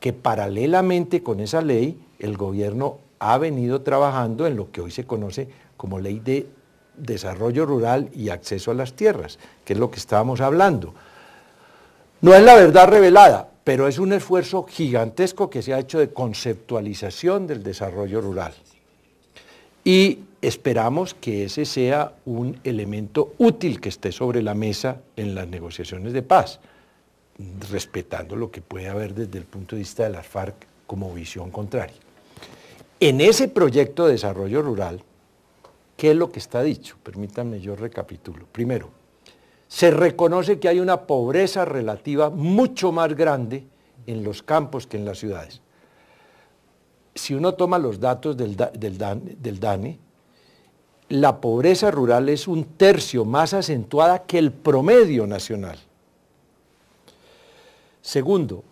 que paralelamente con esa ley, el gobierno ha venido trabajando en lo que hoy se conoce como Ley de Desarrollo Rural y Acceso a las Tierras, que es lo que estábamos hablando. No es la verdad revelada, pero es un esfuerzo gigantesco que se ha hecho de conceptualización del desarrollo rural. Y esperamos que ese sea un elemento útil que esté sobre la mesa en las negociaciones de paz, respetando lo que puede haber desde el punto de vista de las FARC como visión contraria. En ese proyecto de desarrollo rural, ¿qué es lo que está dicho? Permítanme, yo recapitulo. Primero, Se reconoce que hay una pobreza relativa mucho más grande en los campos que en las ciudades. Si uno toma los datos del DANE, la pobreza rural es 1/3 más acentuada que el promedio nacional. Segundo,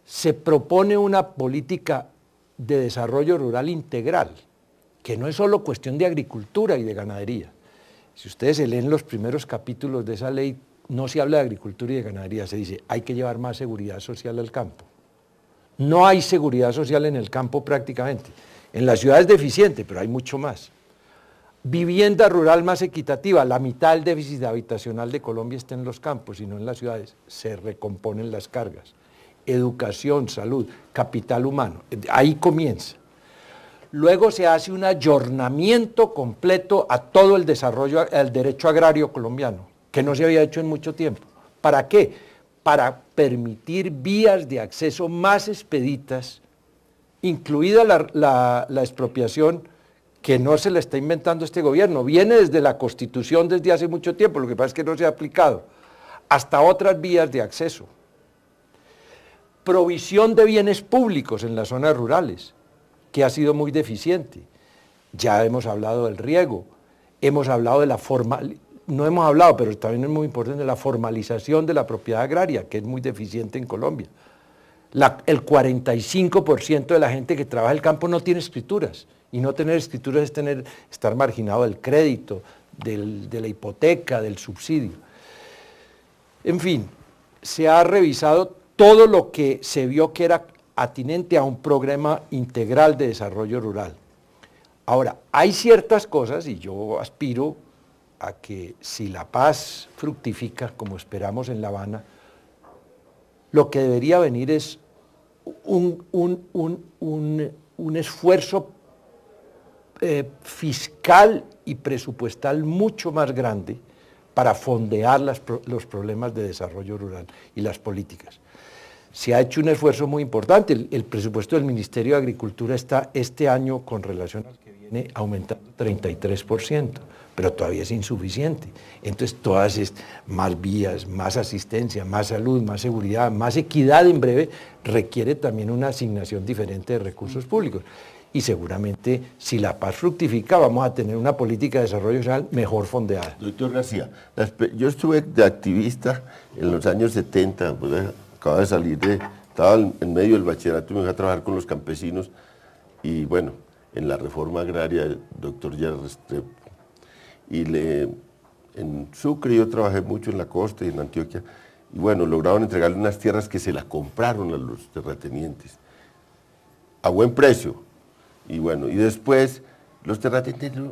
se propone una política de desarrollo rural integral, que no es solo cuestión de agricultura y de ganadería. Si ustedes se leen los primeros capítulos de esa ley, no se habla de agricultura y de ganadería, se dice hay que llevar más seguridad social al campo. No hay seguridad social en el campo prácticamente. En la ciudad es deficiente, pero hay mucho más. Vivienda rural más equitativa, la mitad del déficit habitacional de Colombia está en los campos y no en las ciudades, se recomponen las cargas. Educación, salud, capital humano, ahí comienza. Luego se hace un ayornamiento completo a todo el desarrollo, al derecho agrario colombiano, que no se había hecho en mucho tiempo. ¿Para qué? Para permitir vías de acceso más expeditas, incluida la expropiación, que no se la está inventando este gobierno, viene desde la Constitución desde hace mucho tiempo, lo que pasa es que no se ha aplicado, hasta otras vías de acceso. Provisión de bienes públicos en las zonas rurales, que ha sido muy deficiente. Ya hemos hablado del riego, hemos hablado de no hemos hablado, pero también es muy importante, de la formalización de la propiedad agraria, que es muy deficiente en Colombia. El 45% de la gente que trabaja en el campo no tiene escrituras, y no tener escrituras es estar marginado del crédito, de la hipoteca, del subsidio. En fin, se ha revisado todo lo que se vio que era atinente a un programa integral de desarrollo rural. Ahora, hay ciertas cosas, y yo aspiro a que si la paz fructifica, como esperamos en La Habana, lo que debería venir es un esfuerzo fiscal y presupuestal mucho más grande para fondear los problemas de desarrollo rural y las políticas. Se ha hecho un esfuerzo muy importante, el presupuesto del Ministerio de Agricultura está este año con relación al que viene aumentando 33%, pero todavía es insuficiente. Entonces todas más vías, más asistencia, más salud, más seguridad, más equidad en breve, requiere también una asignación diferente de recursos públicos. Y seguramente si la paz fructifica vamos a tener una política de desarrollo social mejor fondeada. Doctor García, yo estuve de activista en los años 70, pues, acababa de salir estaba en medio del bachillerato y me fui a trabajar con los campesinos y bueno, en la reforma agraria del doctor Gerard Restrepo. Y en Sucre yo trabajé mucho en la costa y en Antioquia y bueno, lograron entregarle unas tierras que se las compraron a los terratenientes a buen precio. Y bueno, y después los terratenientes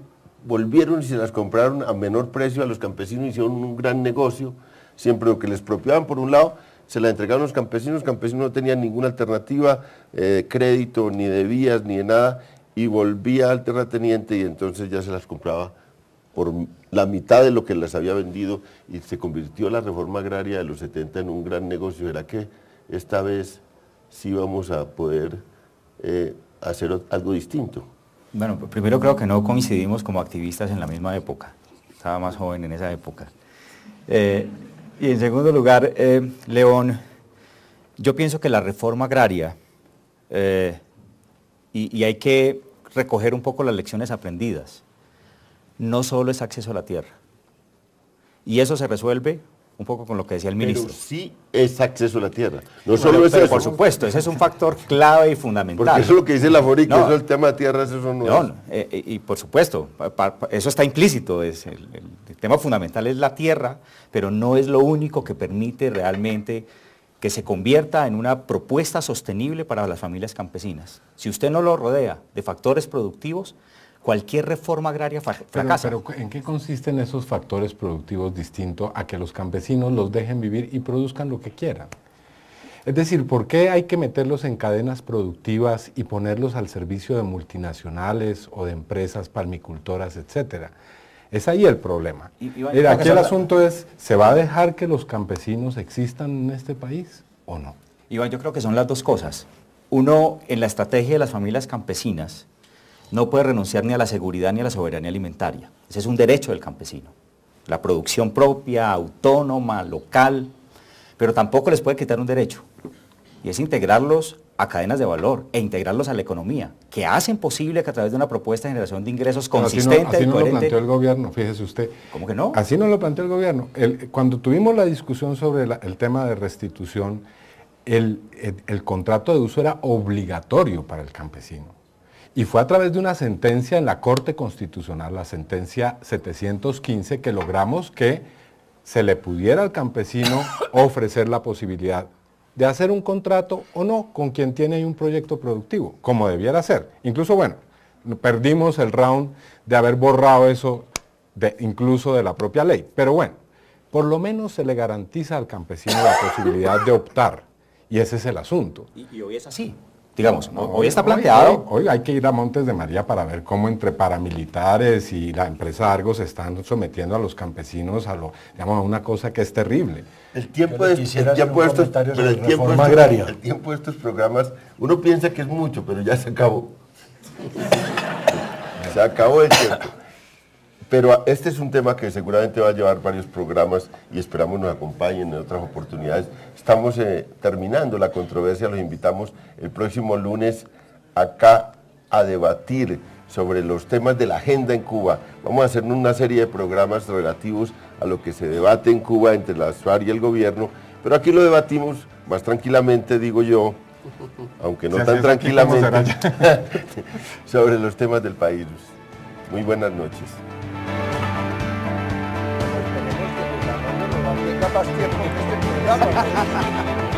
volvieron y se las compraron a menor precio a los campesinos, hicieron un gran negocio, siempre lo que les expropiaban por un lado, se la entregaron a los campesinos no tenían ninguna alternativa, crédito, ni de vías, ni de nada, y volvía al terrateniente y entonces ya se las compraba por la mitad de lo que las había vendido y se convirtió la reforma agraria de los 70 en un gran negocio. ¿Era que esta vez sí vamos a poder hacer algo distinto? Bueno, primero creo que no coincidimos como activistas en la misma época, estaba más joven en esa época. Y en segundo lugar, León, yo pienso que la reforma agraria, y hay que recoger un poco las lecciones aprendidas, no solo es acceso a la tierra, y eso se resuelve un poco con lo que decía el ministro. Pero sí es acceso a la tierra, no solo es eso. Por supuesto, ese es un factor clave y fundamental. Porque eso es lo que dice la FORIC, no, eso el tema de tierras, eso no es. Y por supuesto, eso está implícito, el tema fundamental es la tierra, pero no es lo único que permite realmente que se convierta en una propuesta sostenible para las familias campesinas. Si usted no lo rodea de factores productivos, cualquier reforma agraria fracasa. Pero ¿en qué consisten esos factores productivos distintos a que los campesinos los dejen vivir y produzcan lo que quieran? Es decir, ¿por qué hay que meterlos en cadenas productivas y ponerlos al servicio de multinacionales o de empresas palmicultoras, etcétera? Es ahí el problema. Aquí el asunto es, ¿se va a dejar que los campesinos existan en este país o no? Iván, yo creo que son las dos cosas. Uno, en la estrategia de las familias campesinas, no puede renunciar ni a la seguridad ni a la soberanía alimentaria. Ese es un derecho del campesino. la producción propia, autónoma, local, pero tampoco les puede quitar un derecho, y es integrarlos a cadenas de valor e integrarlos a la economía, que hacen posible que a través de una propuesta de generación de ingresos consistente así y no coherente... lo planteó el gobierno, fíjese usted. ¿Cómo que no? Así no lo planteó el gobierno. Cuando tuvimos la discusión sobre el tema de restitución, el contrato de uso era obligatorio para el campesino. Y fue a través de una sentencia en la Corte Constitucional, la sentencia 715, que logramos que se le pudiera al campesino ofrecer la posibilidad de hacer un contrato o no con quien tiene ahí un proyecto productivo, como debiera ser. Incluso, bueno, perdimos el round de haber borrado eso incluso de la propia ley, pero bueno, por lo menos se le garantiza al campesino la posibilidad de optar, y ese es el asunto. Y hoy es así. Digamos, hoy está planteado... Hoy hay que ir a Montes de María para ver cómo entre paramilitares y la empresa Argos están sometiendo a los campesinos a una cosa que es terrible. El tiempo de estos programas, uno piensa que es mucho, pero ya se acabó. Se acabó el tiempo. Pero este es un tema que seguramente va a llevar varios programas y esperamos nos acompañen en otras oportunidades. Estamos terminando la controversia, los invitamos el próximo lunes acá a debatir sobre los temas de la agenda en Cuba. Vamos a hacer una serie de programas relativos a lo que se debate en Cuba entre la FARC y el gobierno, pero aquí lo debatimos más tranquilamente, digo yo, aunque no tan tranquilamente, sobre los temas del país. Muy buenas noches. Tenga más tiempo que este programa.